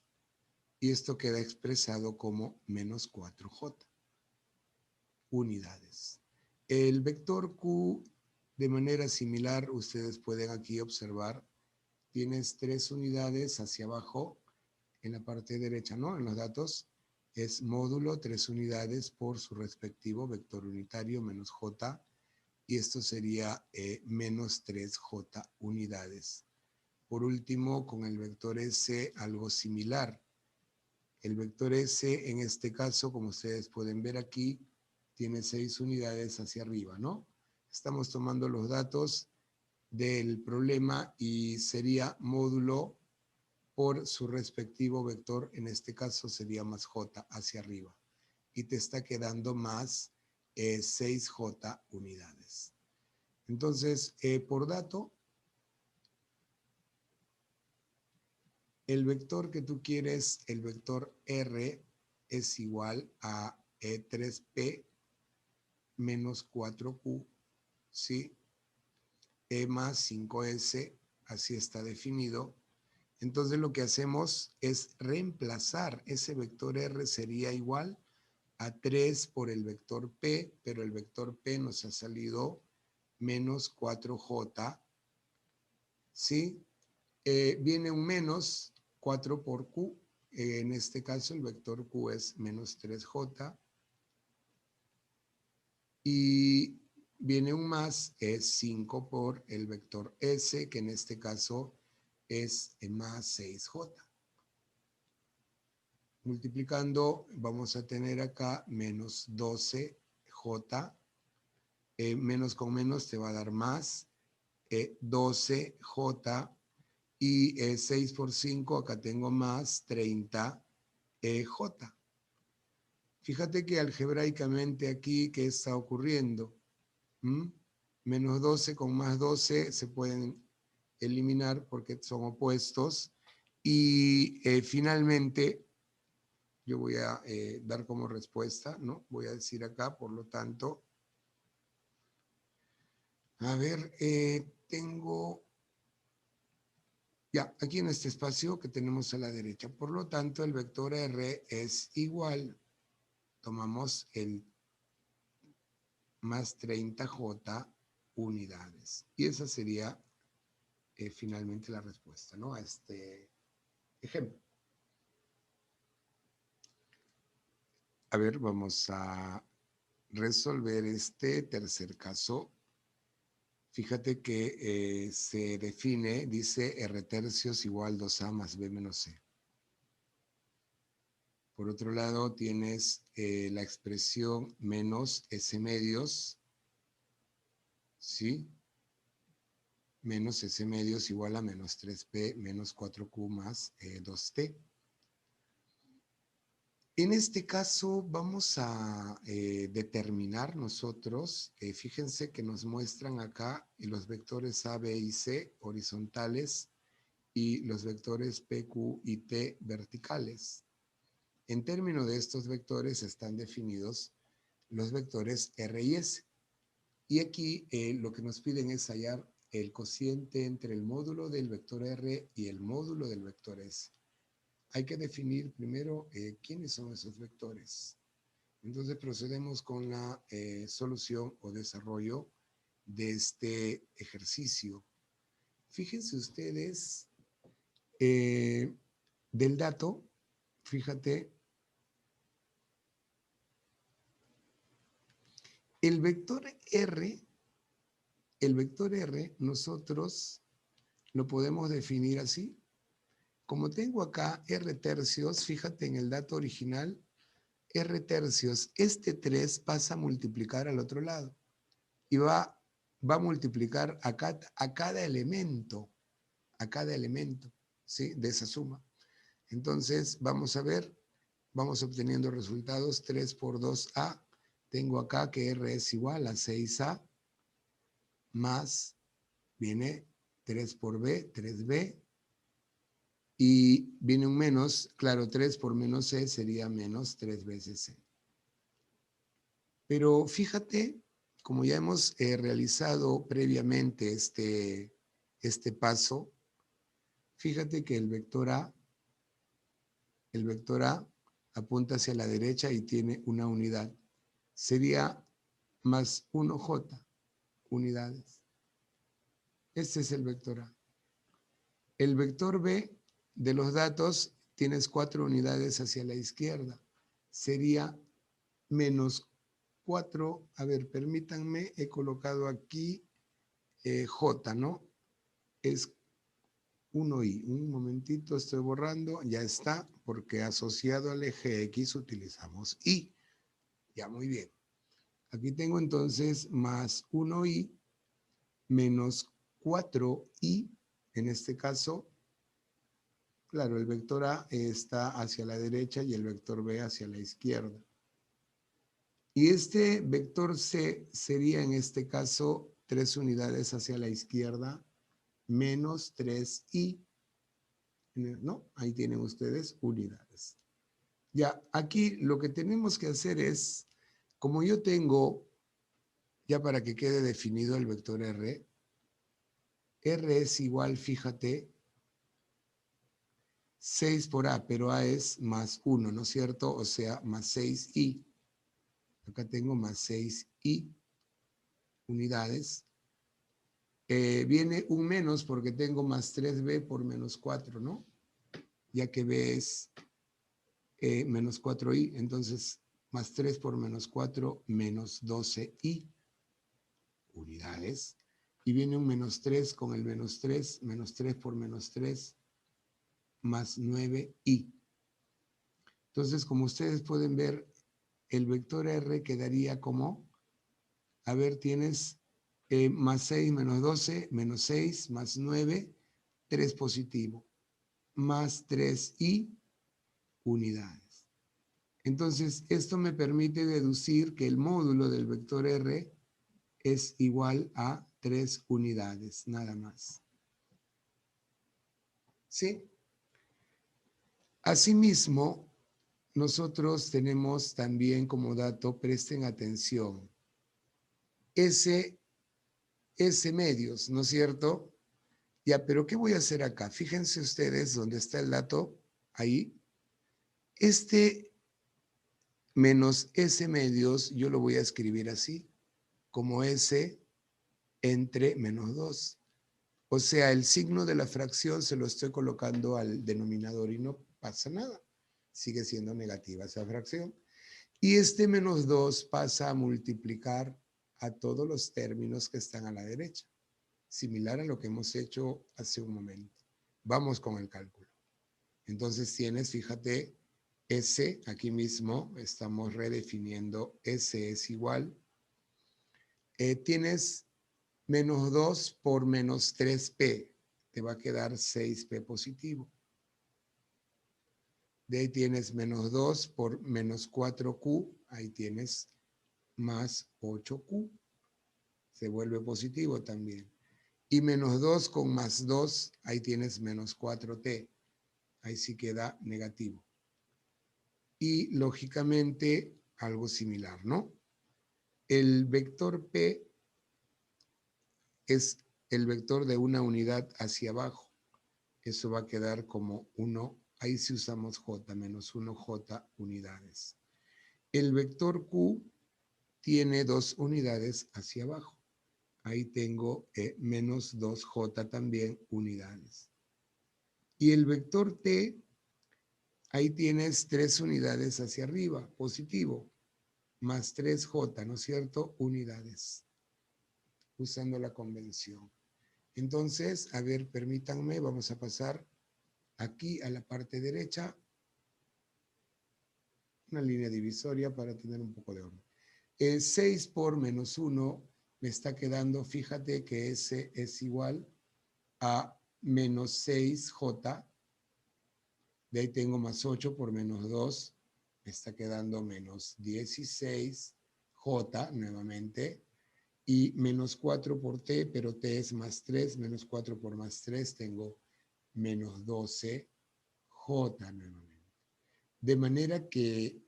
Y esto queda expresado como menos 4J unidades. El vector Q, de manera similar, ustedes pueden aquí observar, tienes 3 unidades hacia abajo, en la parte derecha, ¿no? En los datos, es módulo 3 unidades por su respectivo vector unitario, menos J, y esto sería menos 3J unidades. Por último, con el vector S, algo similar. El vector S, en este caso, como ustedes pueden ver aquí, tiene 6 unidades hacia arriba, ¿no? Estamos tomando los datos del problema y sería módulo por su respectivo vector, en este caso sería más J hacia arriba. Y te está quedando más 6J unidades. Entonces, por dato, el vector que tú quieres, el vector R, es igual a 3P menos 4Q, ¿sí? E más 5S, así está definido. Entonces lo que hacemos es reemplazar ese vector R, sería igual a 3 por el vector P, pero el vector P nos ha salido menos 4J, ¿sí? Viene un menos 4 por Q, en este caso el vector Q es menos 3J, y viene un más, es 5 por el vector S, que en este caso es más 6J. Multiplicando, vamos a tener acá menos 12J, menos con menos te va a dar más, 12J, y 6 por 5, acá tengo más 30J. Fíjate que algebraicamente aquí, ¿qué está ocurriendo? Menos 12 con más 12 se pueden eliminar porque son opuestos. Y finalmente, yo voy a dar como respuesta, ¿no? Voy a decir acá, por lo tanto, a ver, tengo, ya, aquí en este espacio que tenemos a la derecha, por lo tanto, el vector R es igual, tomamos el más 30J unidades. Y esa sería finalmente la respuesta, ¿no? A este ejemplo. A ver, vamos a resolver este tercer caso. Fíjate que se define, dice R tercios igual 2A más B menos C. Por otro lado, tienes la expresión menos S medios, ¿sí? Menos S medios igual a menos 3P menos 4Q más 2T. En este caso vamos a determinar nosotros, fíjense que nos muestran acá los vectores A, B y C horizontales y los vectores P, Q y T verticales. En términos de estos vectores están definidos los vectores R y S. Y aquí lo que nos piden es hallar el cociente entre el módulo del vector R y el módulo del vector S. Hay que definir primero quiénes son esos vectores. Entonces procedemos con la solución o desarrollo de este ejercicio. Fíjense ustedes del dato, fíjate, el vector R nosotros lo podemos definir así. Como tengo acá R tercios, fíjate en el dato original, R tercios, este 3 pasa a multiplicar al otro lado y va a multiplicar a cada elemento, ¿sí? De esa suma. Entonces, vamos a ver, vamos obteniendo resultados, 3 por 2A, tengo acá que R es igual a 6A, más, viene 3 por B, 3B, y viene un menos, claro, 3 por menos C sería menos 3 veces C. Pero fíjate, como ya hemos realizado previamente este paso, fíjate que el vector A apunta hacia la derecha y tiene una unidad. Sería más 1J, unidades. Este es el vector A. El vector B de los datos tienes 4 unidades hacia la izquierda. Sería menos 4, a ver, permítanme, he colocado aquí J, ¿no? Es 1i. Un momentito, estoy borrando, ya está, porque asociado al eje X utilizamos i. Ya, muy bien. Aquí tengo entonces más 1i menos 4i, en este caso, claro, el vector A está hacia la derecha y el vector B hacia la izquierda. Y este vector C sería en este caso 3 unidades hacia la izquierda menos 3i. ¿No? Ahí tienen ustedes unidades. Ya, aquí lo que tenemos que hacer es, como yo tengo, ya para que quede definido el vector R, R es igual, fíjate, 6 por A, pero A es más 1, ¿no es cierto? O sea, más 6i. Acá tengo más 6i unidades. Viene un menos porque tengo más 3b por menos 4, ¿no? Ya que b es menos 4i, entonces más 3 por menos 4, menos 12i unidades. Y viene un menos 3 con el menos 3 por menos 3, más 9i. Entonces, como ustedes pueden ver, el vector R quedaría como, a ver, tienes más 6 menos 12, menos 6, más 9, 3 positivo, más 3i unidades. Entonces, esto me permite deducir que el módulo del vector R es igual a 3 unidades, nada más. ¿Sí? Asimismo, nosotros tenemos también como dato, presten atención, S medios, ¿no es cierto? Ya, pero ¿qué voy a hacer acá? Fíjense ustedes dónde está el dato, ahí. Este menos S medios yo lo voy a escribir así, como S entre menos 2. O sea, el signo de la fracción se lo estoy colocando al denominador y no pasa nada. Sigue siendo negativa esa fracción. Y este menos 2 pasa a multiplicar a todos los términos que están a la derecha, similar a lo que hemos hecho hace un momento. Vamos con el cálculo. Entonces tienes, fíjate, S, aquí mismo estamos redefiniendo, S es igual. Tienes menos 2 por menos 3P, te va a quedar 6P positivo. De ahí tienes menos 2 por menos 4Q, ahí tienes más 8Q, se vuelve positivo también. Y menos 2 con más 2, ahí tienes menos 4T, ahí sí queda negativo. Y lógicamente algo similar, ¿no? El vector P es el vector de una unidad hacia abajo. Eso va a quedar como 1, ahí sí usamos J, menos 1J unidades. El vector Q tiene 2 unidades hacia abajo. Ahí tengo menos 2J también unidades. Y el vector T, ahí tienes 3 unidades hacia arriba, positivo, más 3J, ¿no es cierto? Unidades, usando la convención. Entonces, a ver, permítanme, vamos a pasar aquí a la parte derecha, una línea divisoria para tener un poco de orden. 6 por menos 1 me está quedando, fíjate que S es igual a menos 6J, de ahí tengo más 8 por menos 2, me está quedando menos 16J nuevamente, y menos 4 por T, pero T es más 3, menos 4 por más 3, tengo menos 12J nuevamente. De manera que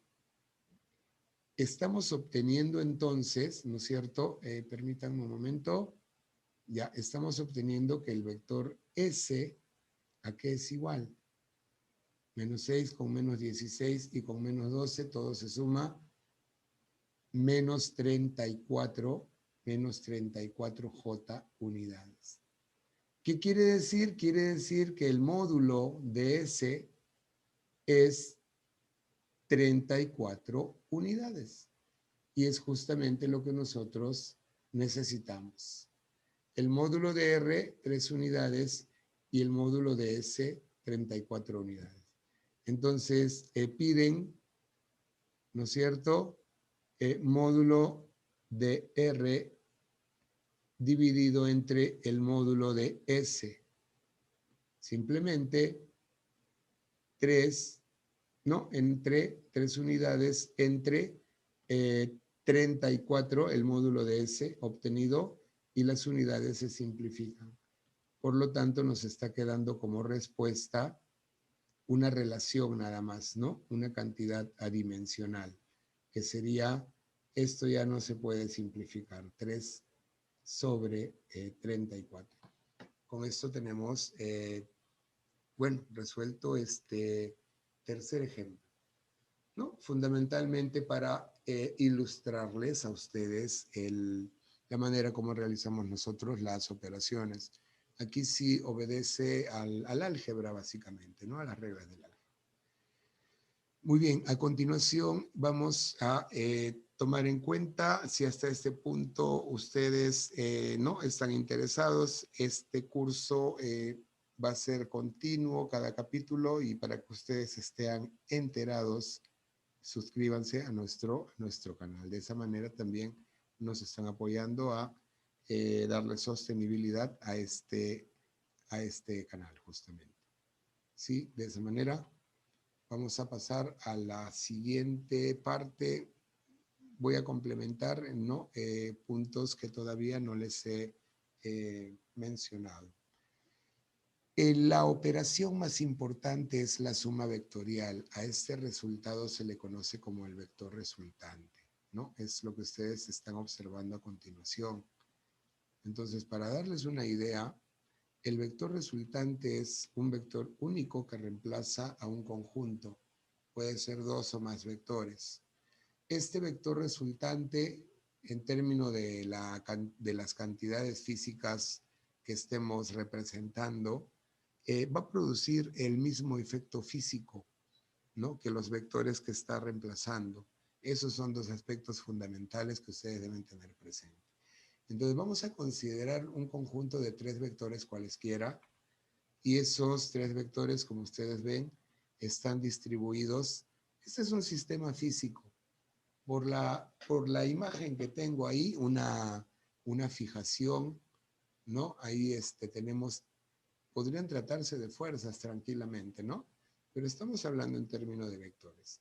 estamos obteniendo entonces, ¿no es cierto? Permítanme un momento. Ya estamos obteniendo que el vector S, ¿a qué es igual? Menos 6 con menos 16 y con menos 12, todo se suma menos 34, menos 34J unidades. ¿Qué quiere decir? Quiere decir que el módulo de S es 34 unidades. Y es justamente lo que nosotros necesitamos. El módulo de R, 3 unidades, y el módulo de S, 34 unidades. Entonces, piden, ¿no es cierto?, módulo de R dividido entre el módulo de S. Simplemente 3, ¿no? Entre 3 unidades entre 34, el módulo de S obtenido, y las unidades se simplifican. Por lo tanto, nos está quedando como respuesta una relación nada más, ¿no? Una cantidad adimensional, que sería, esto ya no se puede simplificar, 3 sobre 34. Con esto tenemos, bueno, resuelto este tercer ejemplo, ¿no? Fundamentalmente para ilustrarles a ustedes la manera como realizamos nosotros las operaciones. Aquí sí obedece al álgebra, básicamente, ¿no? A las reglas del álgebra. Muy bien, a continuación vamos a tomar en cuenta si hasta este punto ustedes no están interesados. Este curso va a ser continuo cada capítulo, y para que ustedes estén enterados, suscríbanse a nuestro canal. De esa manera también nos están apoyando a darle sostenibilidad a este canal, justamente. ¿Sí? De esa manera Vamos a pasar a la siguiente parte. Voy a complementar, ¿no? Puntos que todavía no les he mencionado. La operación más importante es la suma vectorial. A este resultado se le conoce como el vector resultante, ¿no? Es lo que ustedes están observando a continuación. Entonces, para darles una idea, el vector resultante es un vector único que reemplaza a un conjunto. Puede ser dos o más vectores. Este vector resultante, en términos de las cantidades físicas que estemos representando, va a producir el mismo efecto físico, ¿no? Que los vectores que está reemplazando. Esos son dos aspectos fundamentales que ustedes deben tener presente. Entonces vamos a considerar un conjunto de tres vectores cualesquiera, y esos tres vectores, como ustedes ven, están distribuidos. Este es un sistema físico. Por la imagen que tengo ahí, una fijación, ¿no? Ahí tenemos, podrían tratarse de fuerzas tranquilamente, ¿no? Pero estamos hablando en términos de vectores.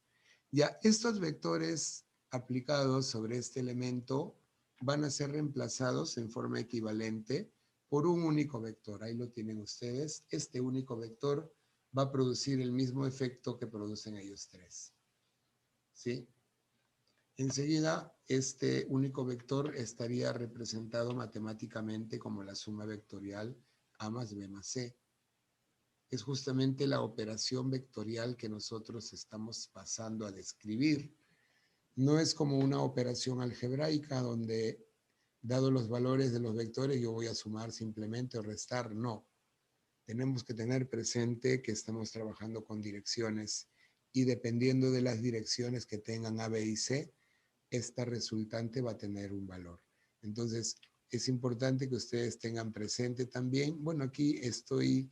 Ya, estos vectores aplicados sobre este elemento van a ser reemplazados en forma equivalente por un único vector. Ahí lo tienen ustedes. Este único vector va a producir el mismo efecto que producen ellos tres. ¿Sí? Enseguida, este único vector estaría representado matemáticamente como la suma vectorial A más B más C. Es justamente la operación vectorial que nosotros estamos pasando a describir. No es como una operación algebraica donde, dado los valores de los vectores, yo voy a sumar simplemente o restar. No. Tenemos que tener presente que estamos trabajando con direcciones y dependiendo de las direcciones que tengan A, B y C, esta resultante va a tener un valor. Entonces, es importante que ustedes tengan presente también, bueno, aquí estoy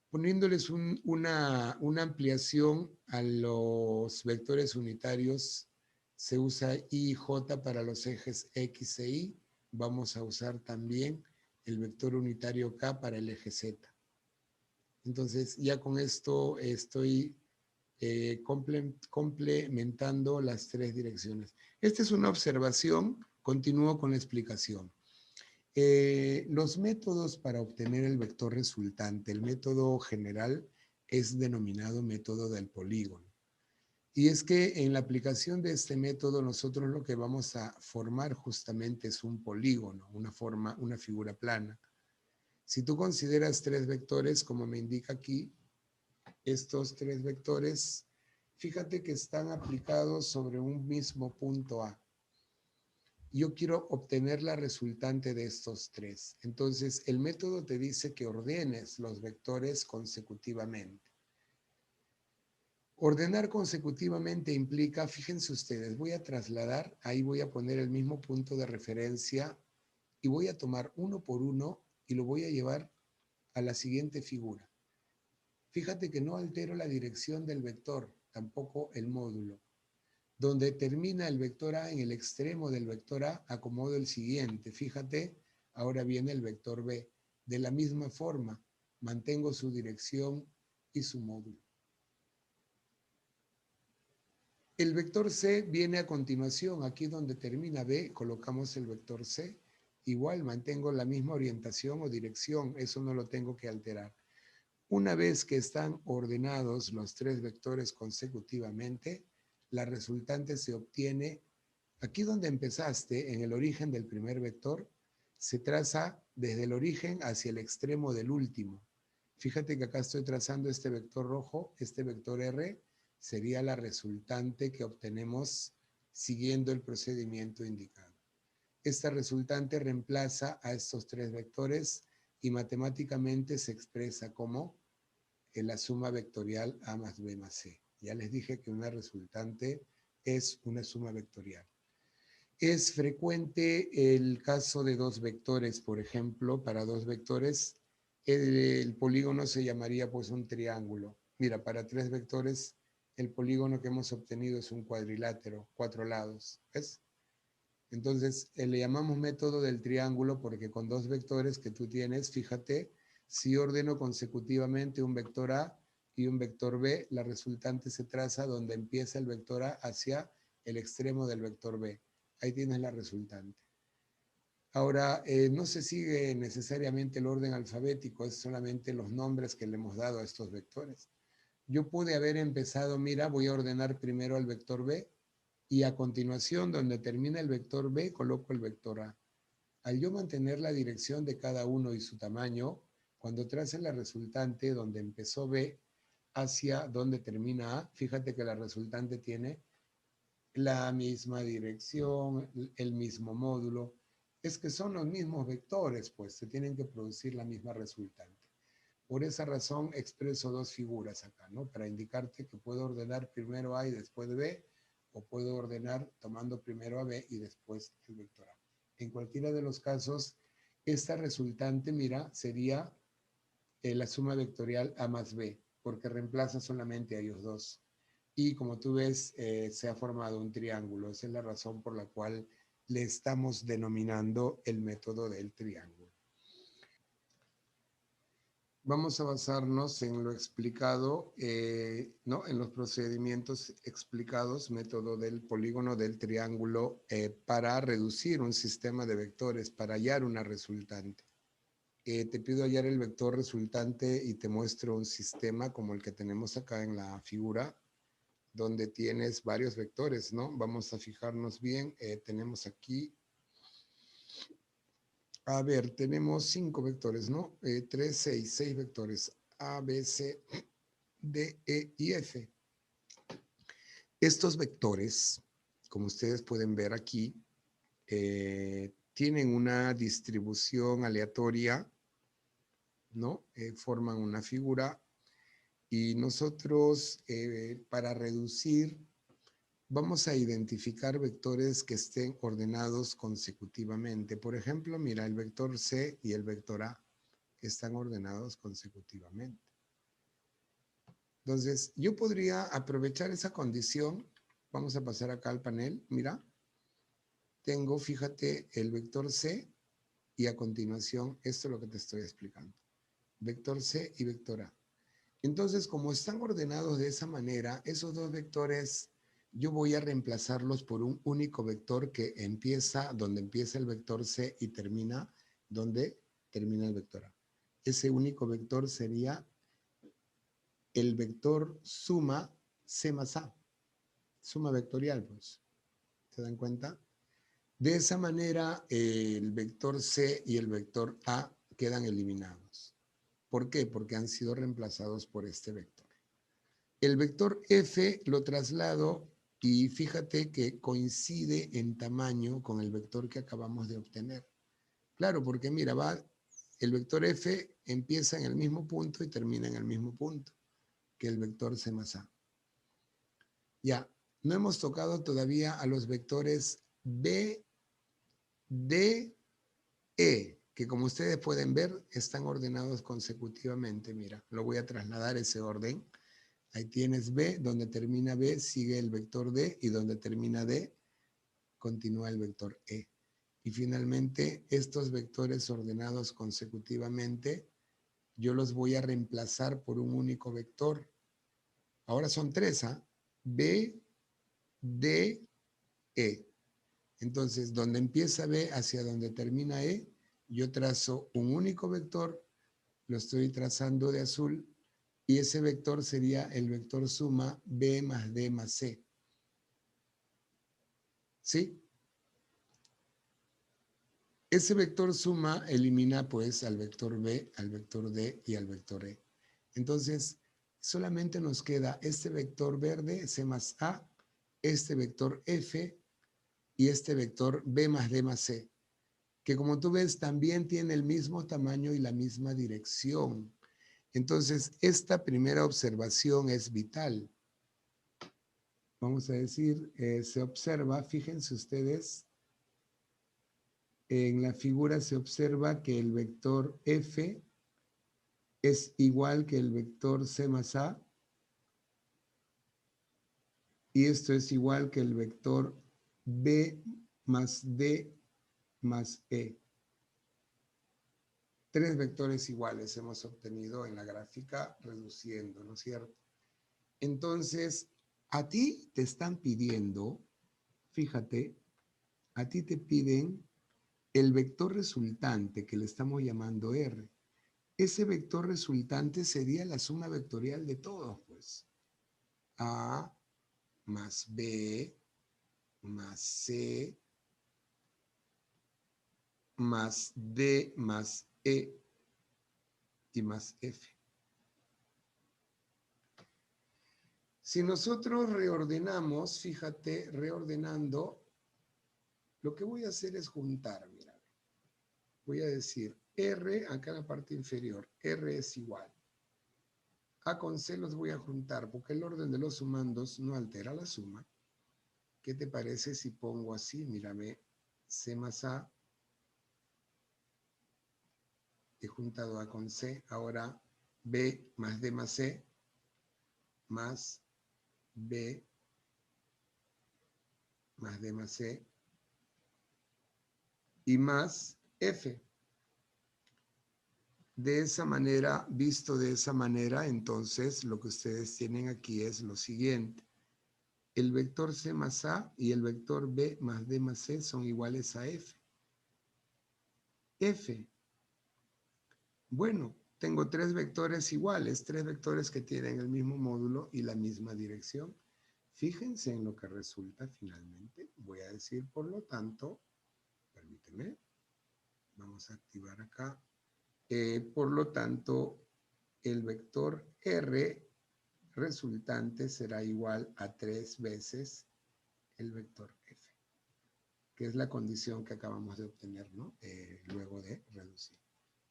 poniéndoles una ampliación a los vectores unitarios. Se usa I y J para los ejes X e Y. Vamos a usar también el vector unitario K para el eje Z. Entonces, ya con esto estoy complementando las tres direcciones. Esta es una observación, continúo con la explicación. Los métodos para obtener el vector resultante, el método general es denominado método del polígono. Y es que en la aplicación de este método nosotros lo que vamos a formar justamente es un polígono, una figura plana. Si tú consideras tres vectores, como me indica aquí, estos tres vectores, fíjate que están aplicados sobre un mismo punto A. Yo quiero obtener la resultante de estos tres. Entonces, el método te dice que ordenes los vectores consecutivamente. Ordenar consecutivamente implica, fíjense ustedes, voy a trasladar, ahí voy a poner el mismo punto de referencia y voy a tomar uno por uno y lo voy a llevar a la siguiente figura. Fíjate que no altero la dirección del vector, tampoco el módulo. Donde termina el vector A, en el extremo del vector A, acomodo el siguiente. Fíjate, ahora viene el vector B. De la misma forma, mantengo su dirección y su módulo. El vector C viene a continuación. Aquí donde termina B, colocamos el vector C. Igual mantengo la misma orientación o dirección. Eso no lo tengo que alterar. Una vez que están ordenados los tres vectores consecutivamente, la resultante se obtiene aquí donde empezaste, en el origen del primer vector, se traza desde el origen hacia el extremo del último. Fíjate que acá estoy trazando este vector rojo, este vector R sería la resultante que obtenemos siguiendo el procedimiento indicado. Esta resultante reemplaza a estos tres vectores y matemáticamente se expresa como la suma vectorial A más B más C. Ya les dije que una resultante es una suma vectorial. Es frecuente el caso de dos vectores, por ejemplo, para dos vectores, el polígono se llamaría pues un triángulo. Mira, para tres vectores, el polígono que hemos obtenido es un cuadrilátero, 4 lados, ¿ves? Entonces, le llamamos método del triángulo porque con dos vectores que tú tienes, fíjate, Si ordeno consecutivamente un vector A y un vector B, la resultante se traza donde empieza el vector A hacia el extremo del vector B. Ahí tienes la resultante. Ahora, no se sigue necesariamente el orden alfabético, es solamente los nombres que le hemos dado a estos vectores. Yo pude haber empezado, mira, voy a ordenar primero al vector B y a continuación, donde termina el vector B, coloco el vector A. Al yo mantener la dirección de cada uno y su tamaño, cuando trace la resultante donde empezó B hacia donde termina A, fíjate que la resultante tiene la misma dirección, el mismo módulo. Es que son los mismos vectores, pues se tienen que producir la misma resultante. Por esa razón expreso dos figuras acá, ¿no? Para indicarte que puedo ordenar primero A y después B, o puedo ordenar tomando primero a B y después el vector A. En cualquiera de los casos, esta resultante, mira, sería la suma vectorial A más B, porque reemplaza solamente a ellos dos. Y como tú ves, se ha formado un triángulo. Esa es la razón por la cual le estamos denominando el método del triángulo. Vamos a basarnos en lo explicado, ¿no? En los procedimientos explicados, método del polígono del triángulo, para reducir un sistema de vectores, para hallar una resultante. Te pido hallar el vector resultante y te muestro un sistema como el que tenemos acá en la figura, donde tienes varios vectores, ¿no? Vamos a fijarnos bien. Tenemos aquí, a ver, tenemos 5 vectores, ¿no? 3, 6 vectores. A, B, C, D, E y F. Estos vectores, como ustedes pueden ver aquí, tienen una distribución aleatoria, ¿no? Forman una figura y nosotros, para reducir, vamos a identificar vectores que estén ordenados consecutivamente. Por ejemplo, mira, el vector C y el vector A están ordenados consecutivamente. Entonces, yo podría aprovechar esa condición. Vamos a pasar acá al panel. Mira, tengo, fíjate, el vector C y a continuación, esto es lo que te estoy explicando. Vector C y vector A. Entonces, como están ordenados de esa manera, esos dos vectores yo voy a reemplazarlos por un único vector que empieza donde empieza el vector C y termina donde termina el vector A. Ese único vector sería el vector suma C más A, suma vectorial, pues. ¿Se dan cuenta? De esa manera, el vector C y el vector A quedan eliminados. ¿Por qué? Porque han sido reemplazados por este vector. El vector F lo traslado y fíjate que coincide en tamaño con el vector que acabamos de obtener. Claro, porque mira, el vector F empieza en el mismo punto y termina en el mismo punto que el vector C más A. Ya, no hemos tocado todavía a los vectores B, D, E, que como ustedes pueden ver, están ordenados consecutivamente. Mira, lo voy a trasladar ese orden. Ahí tienes B, donde termina B sigue el vector D y donde termina D continúa el vector E. Y finalmente, estos vectores ordenados consecutivamente, yo los voy a reemplazar por un único vector. Ahora son tres, ¿ah? B, D, E. Entonces, donde empieza B hacia donde termina E, yo trazo un único vector, lo estoy trazando de azul, y ese vector sería el vector suma B más D más C. ¿Sí? Ese vector suma elimina pues al vector B, al vector D y al vector E. Entonces, solamente nos queda este vector verde, C más A, este vector F y este vector B más D más C, que como tú ves también tiene el mismo tamaño y la misma dirección. Entonces, esta primera observación es vital. Vamos a decir, se observa, fíjense ustedes, en la figura se observa que el vector F es igual que el vector C más A y esto es igual que el vector B más D más E. Tres vectores iguales hemos obtenido en la gráfica reduciendo, ¿no es cierto? Entonces, a ti te están pidiendo, fíjate, a ti te piden el vector resultante que le estamos llamando R. Ese vector resultante sería la suma vectorial de todos, pues. A más B más C más D más E y más F. Si nosotros reordenamos, fíjate, reordenando, lo que voy a hacer es juntar, mira. Voy a decir R, acá en la parte inferior, R es igual. A con C los voy a juntar, porque el orden de los sumandos no altera la suma. ¿Qué te parece si pongo así? Mírame, C más A, he juntado A con C, ahora B más D más C, más B más D más C, y más F. De esa manera, visto de esa manera, entonces lo que ustedes tienen aquí es lo siguiente. El vector C más A y el vector B más D más C son iguales a F. F. Bueno, tengo tres vectores iguales, tres vectores que tienen el mismo módulo y la misma dirección. Fíjense en lo que resulta finalmente. Voy a decir, por lo tanto, permíteme, vamos a activar acá. Por lo tanto, el vector R resultante será igual a 3 veces el vector F, que es la condición que acabamos de obtener, ¿no? Luego de reducir.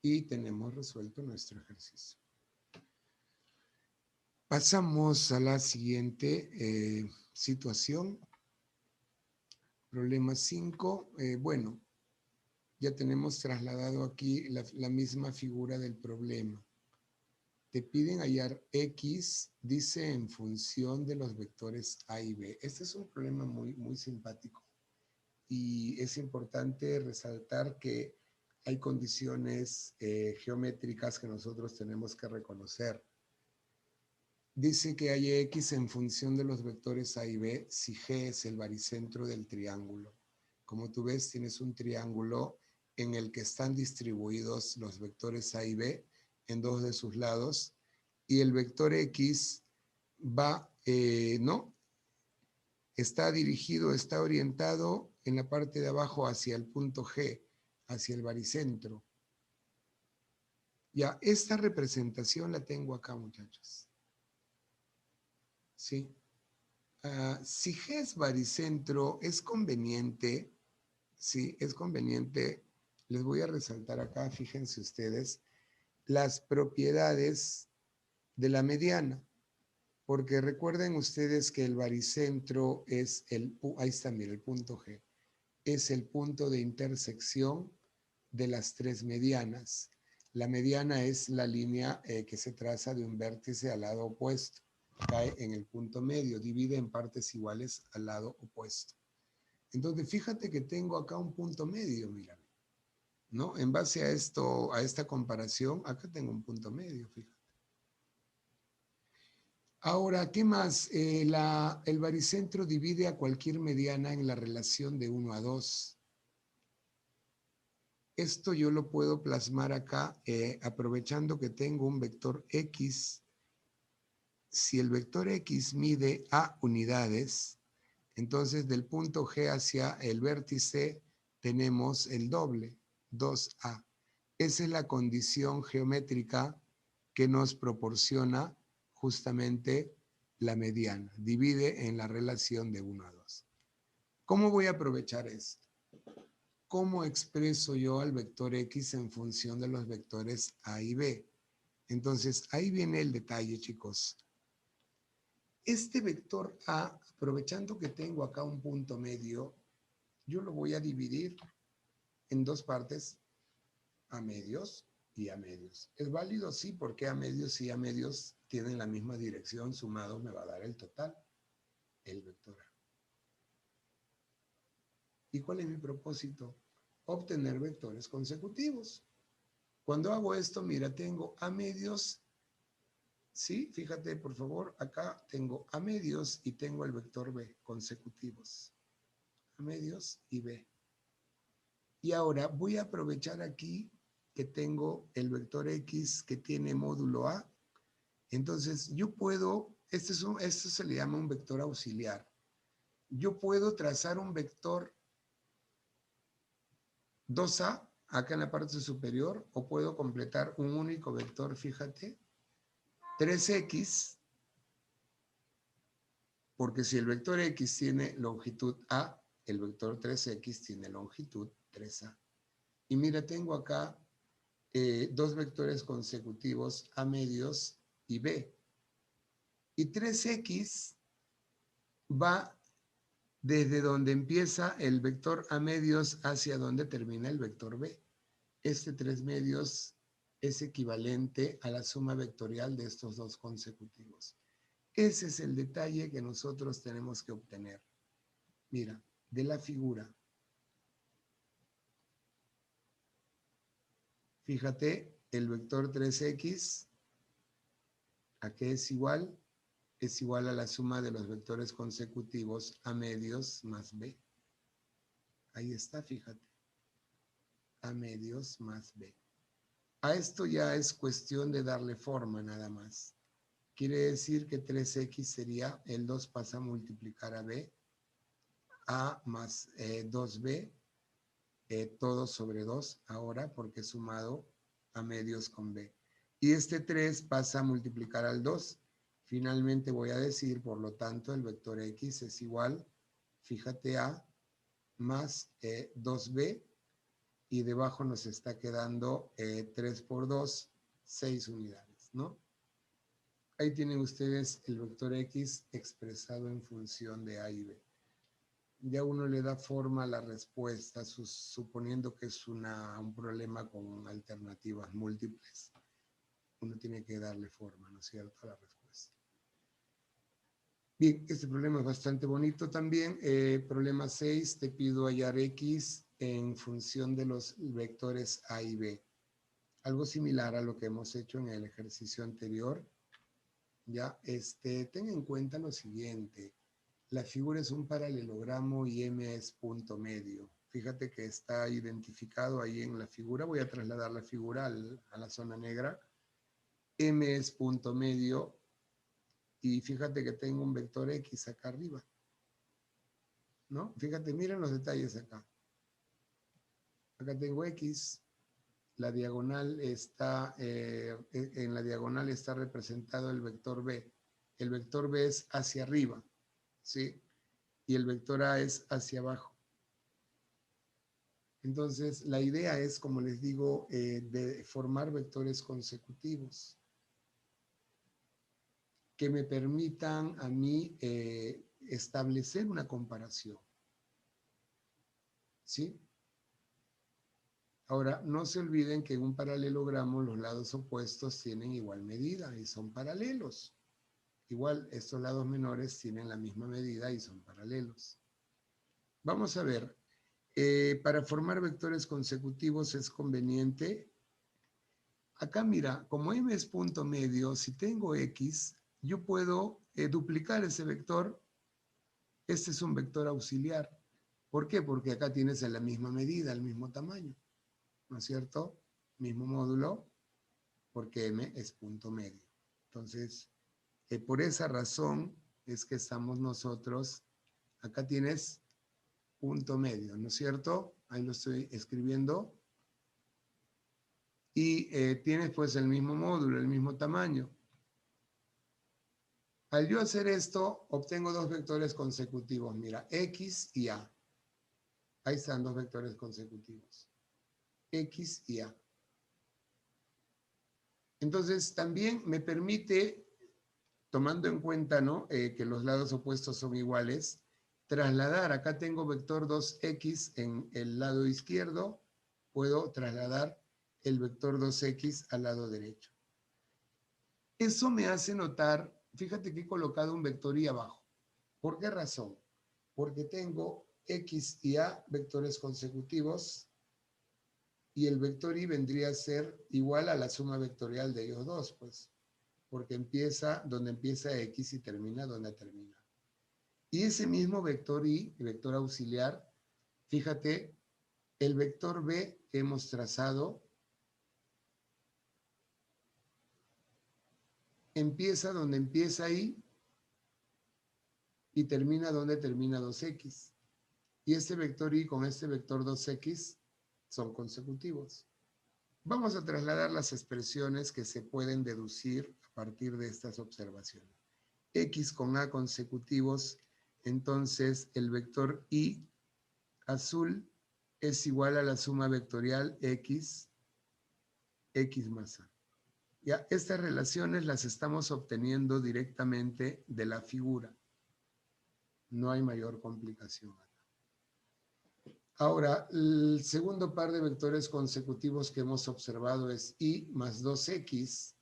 Y tenemos resuelto nuestro ejercicio. Pasamos a la siguiente situación. Problema 5. Bueno, ya tenemos trasladado aquí la misma figura del problema. Te piden hallar X, dice, en función de los vectores A y B. Este es un problema muy simpático y es importante resaltar que hay condiciones geométricas que nosotros tenemos que reconocer. Dice que hay X en función de los vectores A y B si G es el baricentro del triángulo. Como tú ves, tienes un triángulo en el que están distribuidos los vectores A y B en dos de sus lados y el vector X va, ¿no? Está dirigido, está orientado en la parte de abajo hacia el punto G, hacia el baricentro. Ya, esta representación la tengo acá, muchachos. ¿Sí? Si G es baricentro, es conveniente, sí, es conveniente, les voy a resaltar acá, fíjense ustedes, las propiedades de la mediana, porque recuerden ustedes que el baricentro es ahí está, mira, el punto G, es el punto de intersección de las tres medianas. La mediana es la línea que se traza de un vértice al lado opuesto. Cae en el punto medio, divide en partes iguales al lado opuesto. Entonces, fíjate que tengo acá un punto medio, mírame, ¿no? En base a esto, a esta comparación, acá tengo un punto medio, fíjate. Ahora, ¿qué más? El baricentro divide a cualquier mediana en la relación de 1 a 2. Esto yo lo puedo plasmar acá aprovechando que tengo un vector X. Si el vector X mide A unidades, entonces del punto G hacia el vértice tenemos el doble, 2A. Esa es la condición geométrica que nos proporciona justamente la mediana. Divide en la relación de 1 a 2. ¿Cómo voy a aprovechar esto? ¿Cómo expreso yo al vector X en función de los vectores A y B? Entonces, ahí viene el detalle, chicos. Este vector A, aprovechando que tengo acá un punto medio, yo lo voy a dividir en dos partes, A medios y A medios. ¿Es válido? Sí, porque A medios y A medios tienen la misma dirección, sumado me va a dar el total, el vector A. ¿Y cuál es mi propósito? Obtener vectores consecutivos. Cuando hago esto, mira, tengo A medios, ¿sí? Fíjate, por favor, acá tengo A medios y tengo el vector B consecutivos. A medios y B. Y ahora voy a aprovechar aquí que tengo el vector X que tiene módulo A. Entonces, yo puedo, esto se le llama un vector auxiliar. Yo puedo trazar un vector 2A acá en la parte superior, o puedo completar un único vector, fíjate, 3X, porque si el vector X tiene longitud A, el vector 3X tiene longitud 3A. Y mira, tengo acá dos vectores consecutivos A medios y B. Y 3X va desde donde empieza el vector A medios hacia donde termina el vector B. Este 3 medios es equivalente a la suma vectorial de estos dos consecutivos. Ese es el detalle que nosotros tenemos que obtener. Mira, de la figura. Fíjate, el vector 3X, ¿a qué es igual? Es igual a la suma de los vectores consecutivos A medios más B. Ahí está, fíjate. A medios más B. A esto ya es cuestión de darle forma nada más. Quiere decir que 3X sería, el 2 pasa a multiplicar a B, A más 2B, todo sobre 2 ahora, porque es sumado a medios con B. Y este 3 pasa a multiplicar al 2. Finalmente voy a decir, por lo tanto, el vector X es igual, fíjate, A más 2B, y debajo nos está quedando 3 por 2, 6 unidades, ¿no? Ahí tienen ustedes el vector X expresado en función de A y B. Ya uno le da forma a la respuesta, suponiendo que es un problema con alternativas múltiples. Uno tiene que darle forma, ¿no es cierto?, a la respuesta. Bien, este problema es bastante bonito también. Problema 6, te pido hallar X en función de los vectores A y B. Algo similar a lo que hemos hecho en el ejercicio anterior. Ya, ten en cuenta lo siguiente. La figura es un paralelogramo y M es punto medio. Fíjate que está identificado ahí en la figura. Voy a trasladar la figura a la zona negra. M es punto medio. Y fíjate que tengo un vector X acá arriba, ¿no? Fíjate, miren los detalles acá. Acá tengo X. La diagonal está, en la diagonal está representado el vector B. El vector B es hacia arriba, ¿sí? Y el vector A es hacia abajo. Entonces, la idea es, como les digo, de formar vectores consecutivos que me permitan a mí establecer una comparación, ¿sí? Ahora, no se olviden que en un paralelogramo los lados opuestos tienen igual medida y son paralelos. Igual, estos lados menores tienen la misma medida y son paralelos. Vamos a ver, para formar vectores consecutivos es conveniente. Acá mira, como M es punto medio, si tengo X, yo puedo duplicar ese vector. Este es un vector auxiliar. ¿Por qué? Porque acá tienes la misma medida, el mismo tamaño, ¿no es cierto? Mismo módulo, porque M es punto medio. Entonces, por esa razón es que estamos nosotros, acá tienes punto medio, ¿no es cierto? Ahí lo estoy escribiendo. Y tienes pues el mismo módulo, el mismo tamaño. Al yo hacer esto, obtengo dos vectores consecutivos. Mira, X y A. Ahí están dos vectores consecutivos. X y A. Entonces, también me permite, tomando en cuenta, ¿no?, que los lados opuestos son iguales, trasladar, acá tengo vector 2X en el lado izquierdo, puedo trasladar el vector 2X al lado derecho. Eso me hace notar, fíjate que he colocado un vector Y abajo. ¿Por qué razón? Porque tengo X y A vectores consecutivos Y el vector i vendría a ser igual a la suma vectorial de ellos dos, pues, porque empieza donde empieza x y termina donde termina. Y ese mismo vector i, vector auxiliar, fíjate, el vector b que hemos trazado empieza donde empieza i y termina donde termina 2x. Y este vector i con este vector 2x son consecutivos. Vamos a trasladar las expresiones que se pueden deducir a partir de estas observaciones. X con A consecutivos, entonces el vector I azul es igual a la suma vectorial X más A. Ya, estas relaciones las estamos obteniendo directamente de la figura. No hay mayor complicación. Ahora, el segundo par de vectores consecutivos que hemos observado es I más 2X,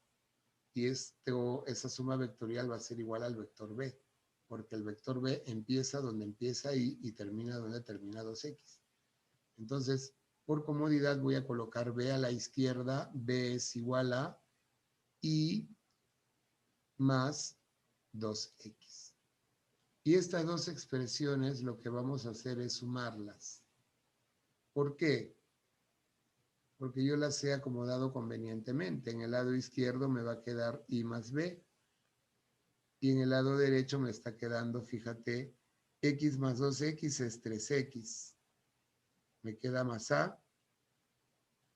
y esa suma vectorial va a ser igual al vector B, porque el vector B empieza donde empieza I y termina donde termina 2X. Entonces, por comodidad voy a colocar B a la izquierda. B es igual a I más 2X. Y estas dos expresiones lo que vamos a hacer es sumarlas. ¿Por qué? Porque yo las he acomodado convenientemente. En el lado izquierdo me va a quedar I más B. Y en el lado derecho me está quedando, fíjate, X más 2X es 3X. Me queda más A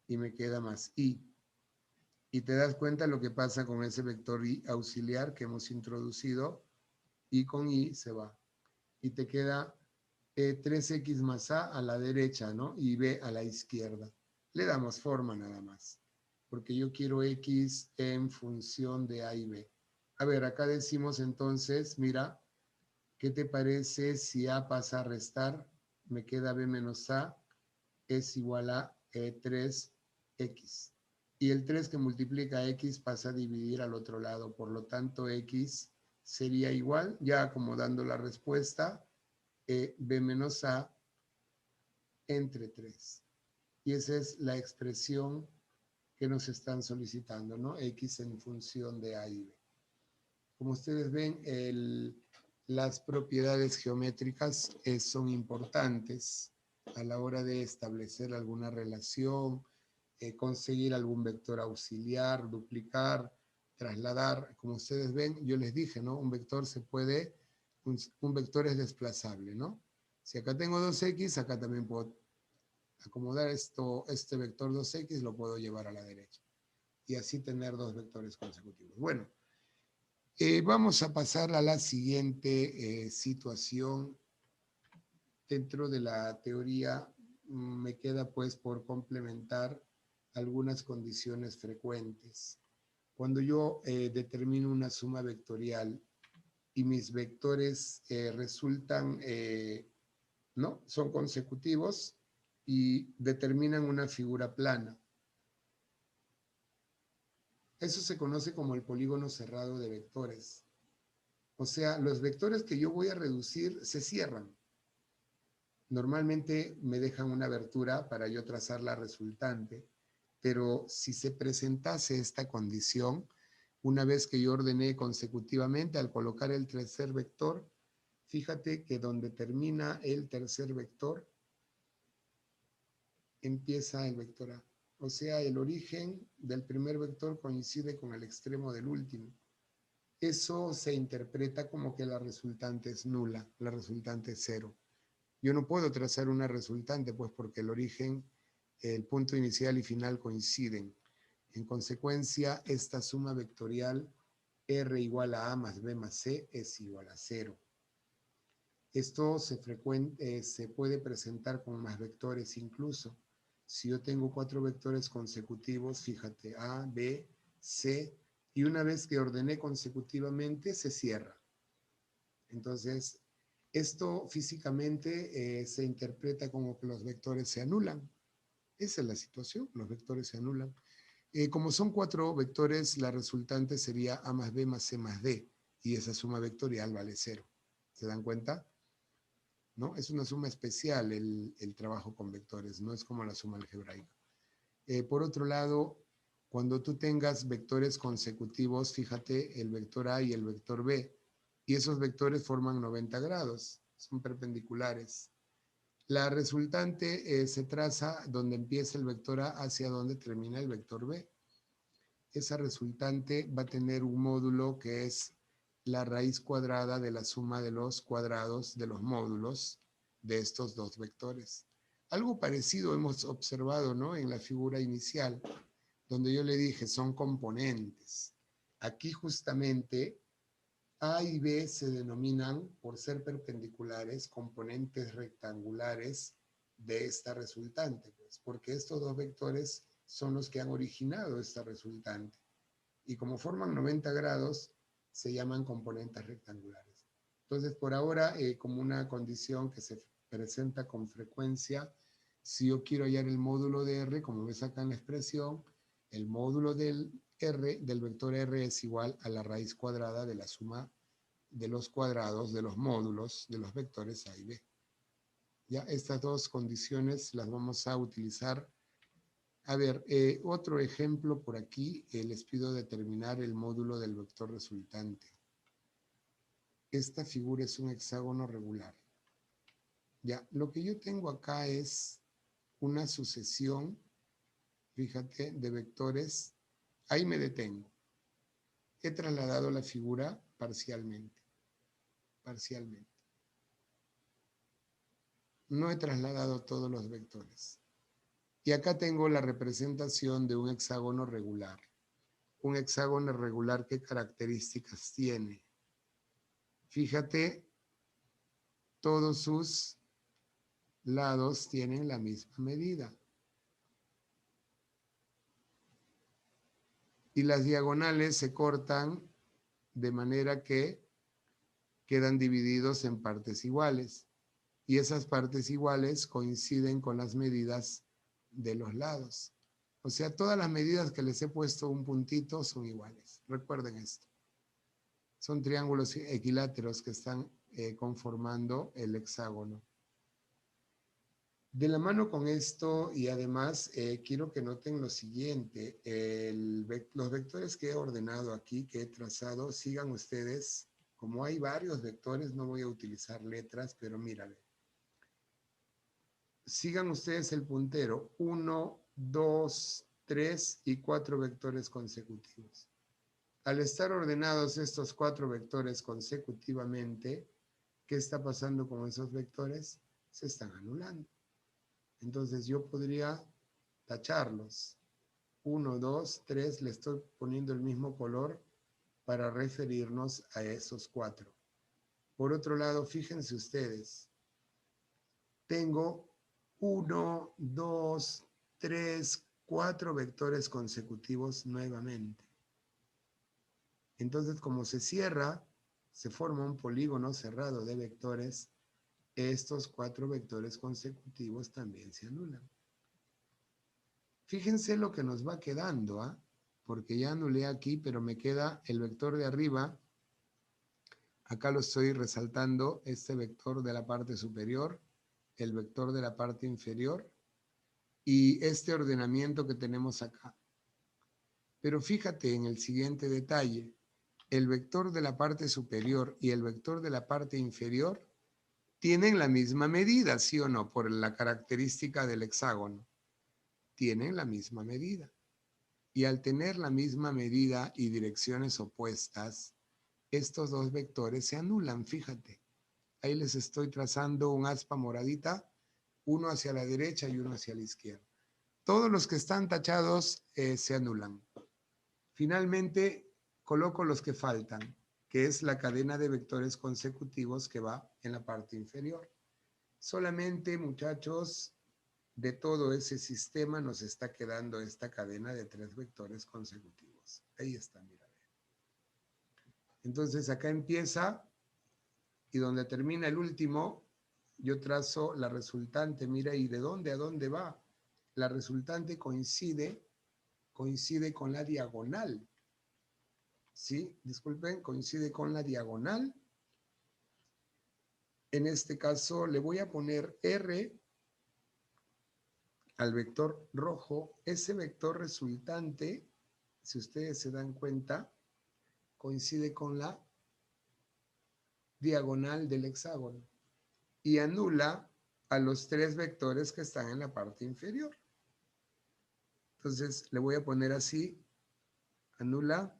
y me queda más I. Y te das cuenta lo que pasa con ese vector I auxiliar que hemos introducido. I con I se va. Y te queda 3X más A la derecha, ¿no? Y B a la izquierda. Le damos forma nada más. Porque yo quiero X en función de A y B. A ver, acá decimos entonces, mira, ¿qué te parece si A pasa a restar? Me queda B menos A es igual a 3X. Y el 3 que multiplica X pasa a dividir al otro lado. Por lo tanto, X sería igual, ya acomodando la respuesta, B menos A entre 3. Y esa es la expresión que nos están solicitando, ¿no? X en función de A y B. Como ustedes ven, las propiedades geométricas son importantes a la hora de establecer alguna relación, conseguir algún vector auxiliar, duplicar, trasladar. Como ustedes ven, yo les dije, ¿no? Un vector se puede, un vector es desplazable, ¿no? Si acá tengo 2x, acá también puedo acomodar este vector 2x, lo puedo llevar a la derecha. Y así tener dos vectores consecutivos. Bueno. Vamos a pasar a la siguiente situación. Dentro de la teoría me queda pues por complementar algunas condiciones frecuentes. Cuando yo determino una suma vectorial y mis vectores resultan, ¿no? Son consecutivos y determinan una figura plana. Eso se conoce como el polígono cerrado de vectores. O sea, los vectores que yo voy a reducir se cierran. Normalmente me dejan una abertura para yo trazar la resultante, pero si se presentase esta condición, una vez que yo ordené consecutivamente, al colocar el tercer vector, fíjate que donde termina el tercer vector, empieza el vector A. O sea, el origen del primer vector coincide con el extremo del último. Eso se interpreta como que la resultante es nula, la resultante es cero. Yo no puedo trazar una resultante, pues porque el origen, el punto inicial y final coinciden. En consecuencia, esta suma vectorial R igual a A más B más C es igual a 0. Esto se puede presentar con más vectores incluso. Si yo tengo 4 vectores consecutivos, fíjate, A, B, C, y una vez que ordené consecutivamente, se cierra. Entonces, esto físicamente se interpreta como que los vectores se anulan. Esa es la situación, los vectores se anulan. Como son 4 vectores, la resultante sería A más B más C más D, y esa suma vectorial vale 0. ¿Se dan cuenta? ¿No? Es una suma especial el trabajo con vectores, no es como la suma algebraica. Por otro lado, cuando tú tengas vectores consecutivos, fíjate el vector A y el vector B, y esos vectores forman 90 grados, son perpendiculares. La resultante se traza donde empieza el vector A hacia donde termina el vector B. Esa resultante va a tener un módulo que es la raíz cuadrada de la suma de los cuadrados de los módulos de estos dos vectores. Algo parecido hemos observado, ¿no?, en la figura inicial, donde yo le dije son componentes. Aquí justamente A y B se denominan, por ser perpendiculares, componentes rectangulares de esta resultante, pues, porque estos dos vectores son los que han originado esta resultante. Y como forman 90 grados, se llaman componentes rectangulares. Entonces, por ahora, como una condición que se presenta con frecuencia, si yo quiero hallar el módulo de R, como ves acá en la expresión, el módulo del R, del vector R, es igual a la raíz cuadrada de la suma de los cuadrados de los módulos de los vectores A y B. Ya estas dos condiciones las vamos a utilizar. A ver, otro ejemplo por aquí, les pido determinar el módulo del vector resultante. Esta figura es un hexágono regular. Ya, lo que yo tengo acá es una sucesión, fíjate, de vectores. Ahí me detengo. He trasladado la figura parcialmente. No he trasladado todos los vectores. Y acá tengo la representación de un hexágono regular. Un hexágono regular, ¿qué características tiene? Fíjate, todos sus lados tienen la misma medida. Y las diagonales se cortan de manera que quedan divididos en partes iguales. Y esas partes iguales coinciden con las medidas de los lados. O sea, todas las medidas que les he puesto un puntito son iguales. Recuerden esto. Son triángulos equiláteros que están conformando el hexágono. De la mano con esto, y además quiero que noten lo siguiente, los vectores que he ordenado aquí, que he trazado, sigan ustedes, como hay varios vectores, no voy a utilizar letras, pero mírale. Sigan ustedes el puntero, 1, 2, 3 y 4 vectores consecutivos. Al estar ordenados estos 4 vectores consecutivamente, ¿qué está pasando con esos vectores? Se están anulando. Entonces yo podría tacharlos. 1, 2, 3, le estoy poniendo el mismo color para referirnos a esos 4. Por otro lado, fíjense ustedes, tengo 1, 2, 3, 4 vectores consecutivos nuevamente. Entonces, como se cierra, se forma un polígono cerrado de vectores, estos 4 vectores consecutivos también se anulan. Fíjense lo que nos va quedando, ¿ah? Porque ya anulé aquí, pero me queda el vector de arriba. Acá lo estoy resaltando, este vector de la parte superior, el vector de la parte inferior y este ordenamiento que tenemos acá. Pero fíjate en el siguiente detalle, el vector de la parte superior y el vector de la parte inferior tienen la misma medida, ¿sí o no? Por la característica del hexágono. Tienen la misma medida. Y al tener la misma medida y direcciones opuestas, estos dos vectores se anulan, fíjate. Ahí les estoy trazando un aspa moradita, uno hacia la derecha y uno hacia la izquierda. Todos los que están tachados se anulan. Finalmente, coloco los que faltan, que es la cadena de vectores consecutivos que va en la parte inferior. Solamente, muchachos, de todo ese sistema nos está quedando esta cadena de 3 vectores consecutivos. Ahí está, mira. Entonces acá empieza y donde termina el último, yo trazo la resultante, mira, y de dónde a dónde va. La resultante coincide con la diagonal. ¿Sí? Disculpen, coincide con la diagonal. En este caso le voy a poner R. al vector rojo, ese vector resultante, si ustedes se dan cuenta, coincide con la diagonal del hexágono y anula a los tres vectores que están en la parte inferior. Entonces le voy a poner así, anula,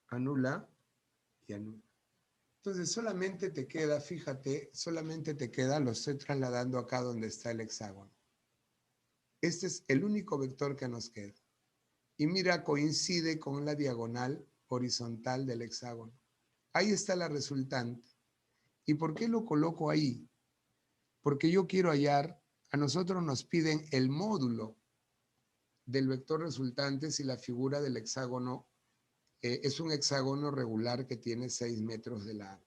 anula y anula. Entonces solamente te queda, fíjate, solamente te queda, lo estoy trasladando acá donde está el hexágono. Este es el único vector que nos queda. Y mira, coincide con la diagonal horizontal del hexágono. Ahí está la resultante. ¿Y por qué lo coloco ahí? Porque yo quiero hallar, a nosotros nos piden el módulo del vector resultante si la figura del hexágono es un hexágono regular que tiene 6 metros de lado.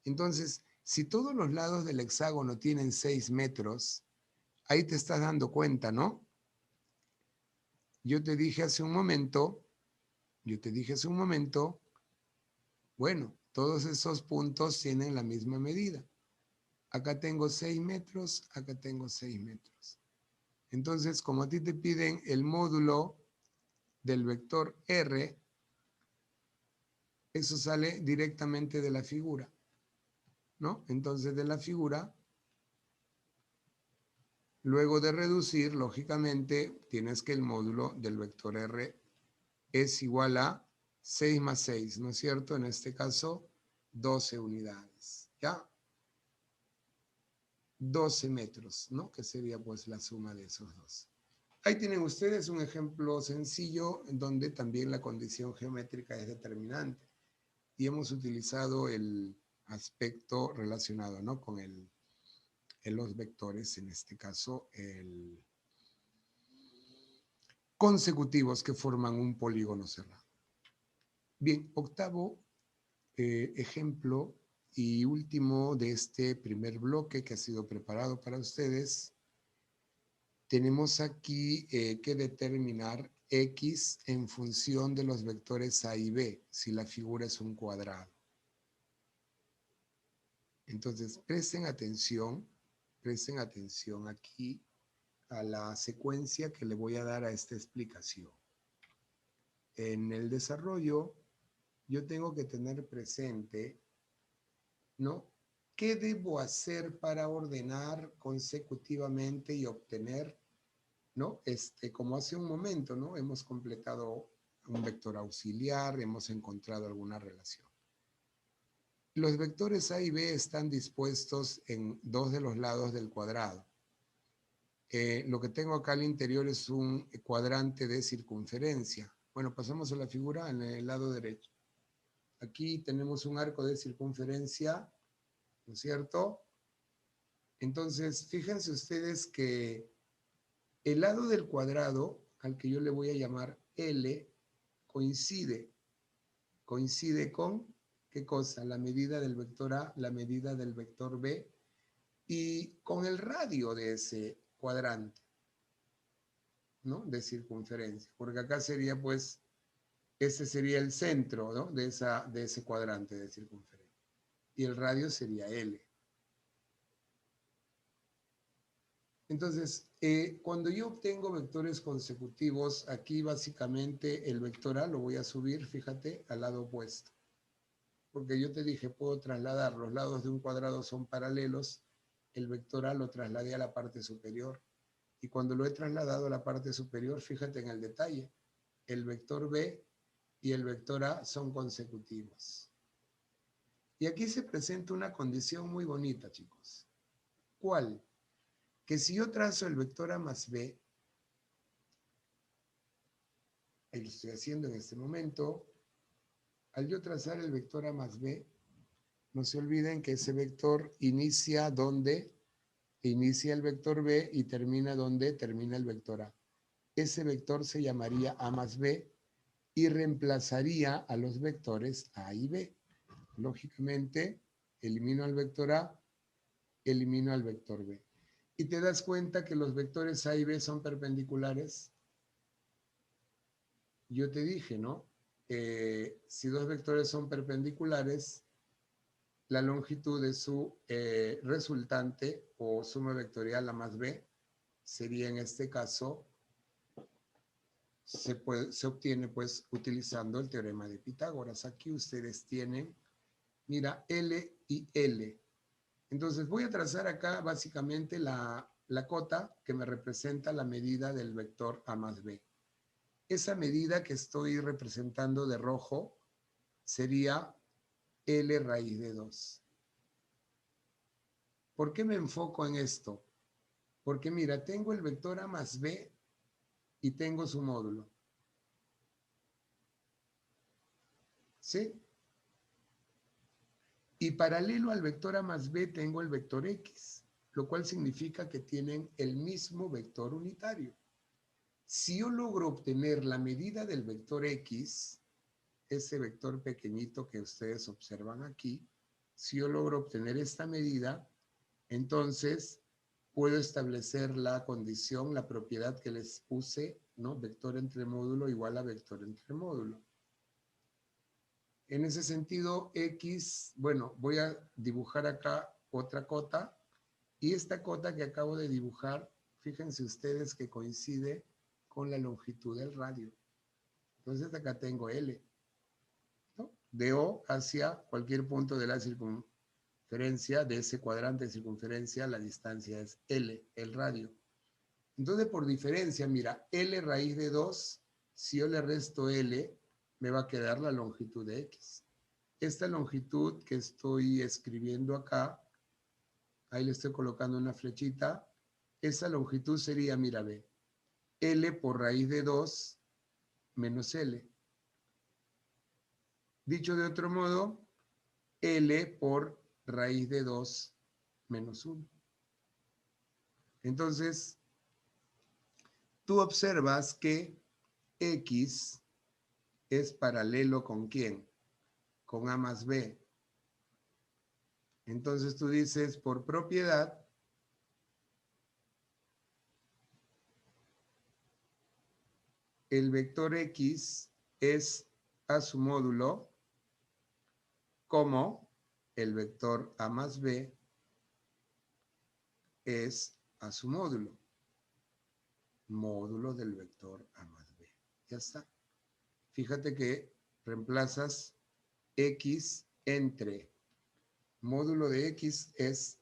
Entonces, si todos los lados del hexágono tienen 6 metros, ahí te estás dando cuenta, ¿no? Yo te dije hace un momento, bueno, todos esos puntos tienen la misma medida. Acá tengo 6 metros, acá tengo 6 metros. Entonces, como a ti te piden el módulo del vector R, eso sale directamente de la figura, ¿no? Entonces, de la figura, luego de reducir, lógicamente, tienes que el módulo del vector R es igual a 6 más 6, ¿no es cierto? En este caso, 12 unidades, ¿ya? 12 metros, ¿no? Que sería pues la suma de esos dos. Ahí tienen ustedes un ejemplo sencillo en donde también la condición geométrica es determinante y hemos utilizado el aspecto relacionado, ¿no? Con los vectores, en este caso, consecutivos que forman un polígono cerrado. Bien, octavo ejemplo y último de este primer bloque que ha sido preparado para ustedes. Tenemos aquí que determinar X en función de los vectores A y B, si la figura es un cuadrado. Entonces, presten atención aquí a la secuencia que le voy a dar a esta explicación. En el desarrollo, yo tengo que tener presente, ¿no? ¿Qué debo hacer para ordenar consecutivamente y obtener, ¿no? Como hace un momento, ¿no? Hemos completado un vector auxiliar, hemos encontrado alguna relación. Los vectores A y B están dispuestos en dos de los lados del cuadrado. Lo que tengo acá al interior es un cuadrante de circunferencia. Bueno, pasamos a la figura en el lado derecho. Aquí tenemos un arco de circunferencia, ¿no es cierto? Entonces, fíjense ustedes que el lado del cuadrado, al que yo le voy a llamar L, coincide con, ¿qué cosa? La medida del vector A, la medida del vector B, y con el radio de ese cuadrante, ¿no? De circunferencia, porque acá sería pues, ese sería el centro, ¿no? De ese cuadrante de circunferencia. Y el radio sería L. Entonces, cuando yo obtengo vectores consecutivos, aquí básicamente el vector A lo voy a subir, fíjate, al lado opuesto. Porque yo te dije, puedo trasladar, los lados de un cuadrado son paralelos, el vector A lo trasladé a la parte superior. Y cuando lo he trasladado a la parte superior, fíjate en el detalle, el vector B y el vector A son consecutivos. Y aquí se presenta una condición muy bonita, chicos. ¿Cuál? Que si yo trazo el vector A más B, ahí lo estoy haciendo en este momento, al yo trazar el vector A más B, no se olviden que ese vector inicia donde inicia el vector B y termina donde termina el vector A. Ese vector se llamaría A más B y reemplazaría a los vectores A y B. Lógicamente, elimino al vector A, elimino al vector B. Y te das cuenta que los vectores A y B son perpendiculares. Yo te dije, ¿no? Si dos vectores son perpendiculares, la longitud de su resultante o suma vectorial A más B sería en este caso, se obtiene pues utilizando el teorema de Pitágoras. Aquí ustedes tienen, mira, L y L. Entonces voy a trazar acá básicamente la cota que me representa la medida del vector A más B. Esa medida que estoy representando de rojo sería L raíz de 2. ¿Por qué me enfoco en esto? Porque mira, tengo el vector A más B y tengo su módulo. ¿Sí? Y paralelo al vector A más B tengo el vector X, lo cual significa que tienen el mismo vector unitario. Si yo logro obtener la medida del vector X, ese vector pequeñito que ustedes observan aquí, si yo logro obtener esta medida, entonces puedo establecer la condición, la propiedad que les puse, ¿no? Vector entre módulo igual a vector entre módulo. En ese sentido, X, bueno, voy a dibujar acá otra cota, y esta cota que acabo de dibujar, fíjense ustedes que coincide con la longitud del radio. Entonces acá tengo L, ¿no? De O hacia cualquier punto de la circunferencia, de ese cuadrante de circunferencia, la distancia es L, el radio. Entonces por diferencia, mira, L raíz de 2, si yo le resto L, me va a quedar la longitud de X. Esta longitud que estoy escribiendo acá, ahí le estoy colocando una flechita, esa longitud sería, mira, ve, L por raíz de 2 menos L. Dicho de otro modo, L por raíz de 2 menos 1. Entonces, tú observas que X es paralelo ¿con quién? Con A más B. Entonces tú dices, por propiedad, el vector X es a su módulo como el vector A más B es a su módulo. Módulo del vector A más B. Ya está. Fíjate que reemplazas X entre módulo de X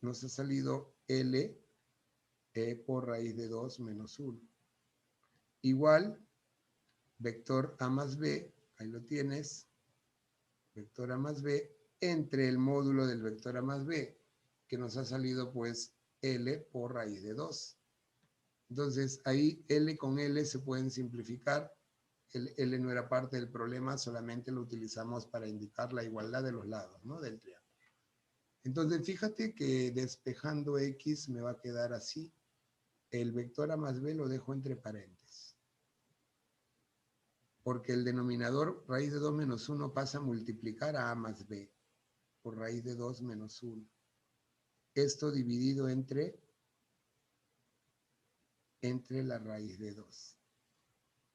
nos ha salido L por raíz de 2 menos 1. Igual, vector A más B, ahí lo tienes, vector A más B, entre el módulo del vector A más B, que nos ha salido pues L por raíz de 2. Entonces ahí L con L se pueden simplificar. El L no era parte del problema, solamente lo utilizamos para indicar la igualdad de los lados, ¿no? Del triángulo. Entonces fíjate que despejando X me va a quedar así. El vector A más B lo dejo entre paréntesis. Porque el denominador raíz de 2 menos 1 pasa a multiplicar a A más B por raíz de 2 menos 1. Esto dividido entre la raíz de 2.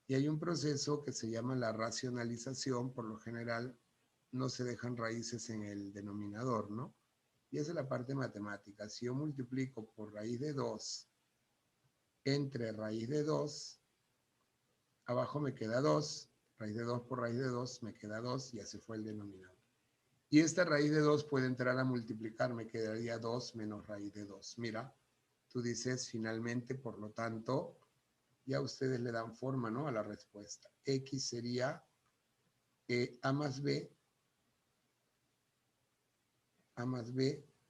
Y hay un proceso que se llama la racionalización. Por lo general no se dejan raíces en el denominador, ¿no? Y esa es la parte matemática. Si yo multiplico por raíz de 2 entre raíz de 2, abajo me queda 2, raíz de 2 por raíz de 2 me queda 2, ya se fue el denominador. Y esta raíz de 2 puede entrar a multiplicar, me quedaría 2 menos raíz de 2. Mira, tú dices finalmente, por lo tanto, ya ustedes le dan forma, ¿no?, a la respuesta. X sería A más B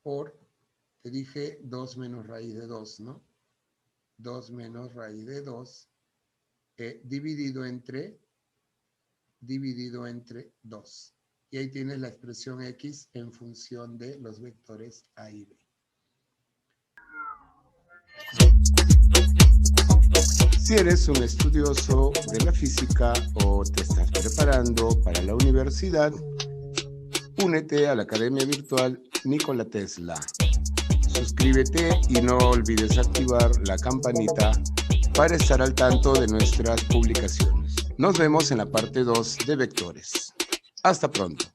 por, te dije, 2 menos raíz de 2, ¿no? 2 menos raíz de 2 dividido entre 2. Y ahí tienes la expresión X en función de los vectores A y B. Si eres un estudioso de la física o te estás preparando para la universidad, únete a la Academia Virtual Nikola Tesla. Suscríbete y no olvides activar la campanita para estar al tanto de nuestras publicaciones. Nos vemos en la parte 2 de vectores. Hasta pronto.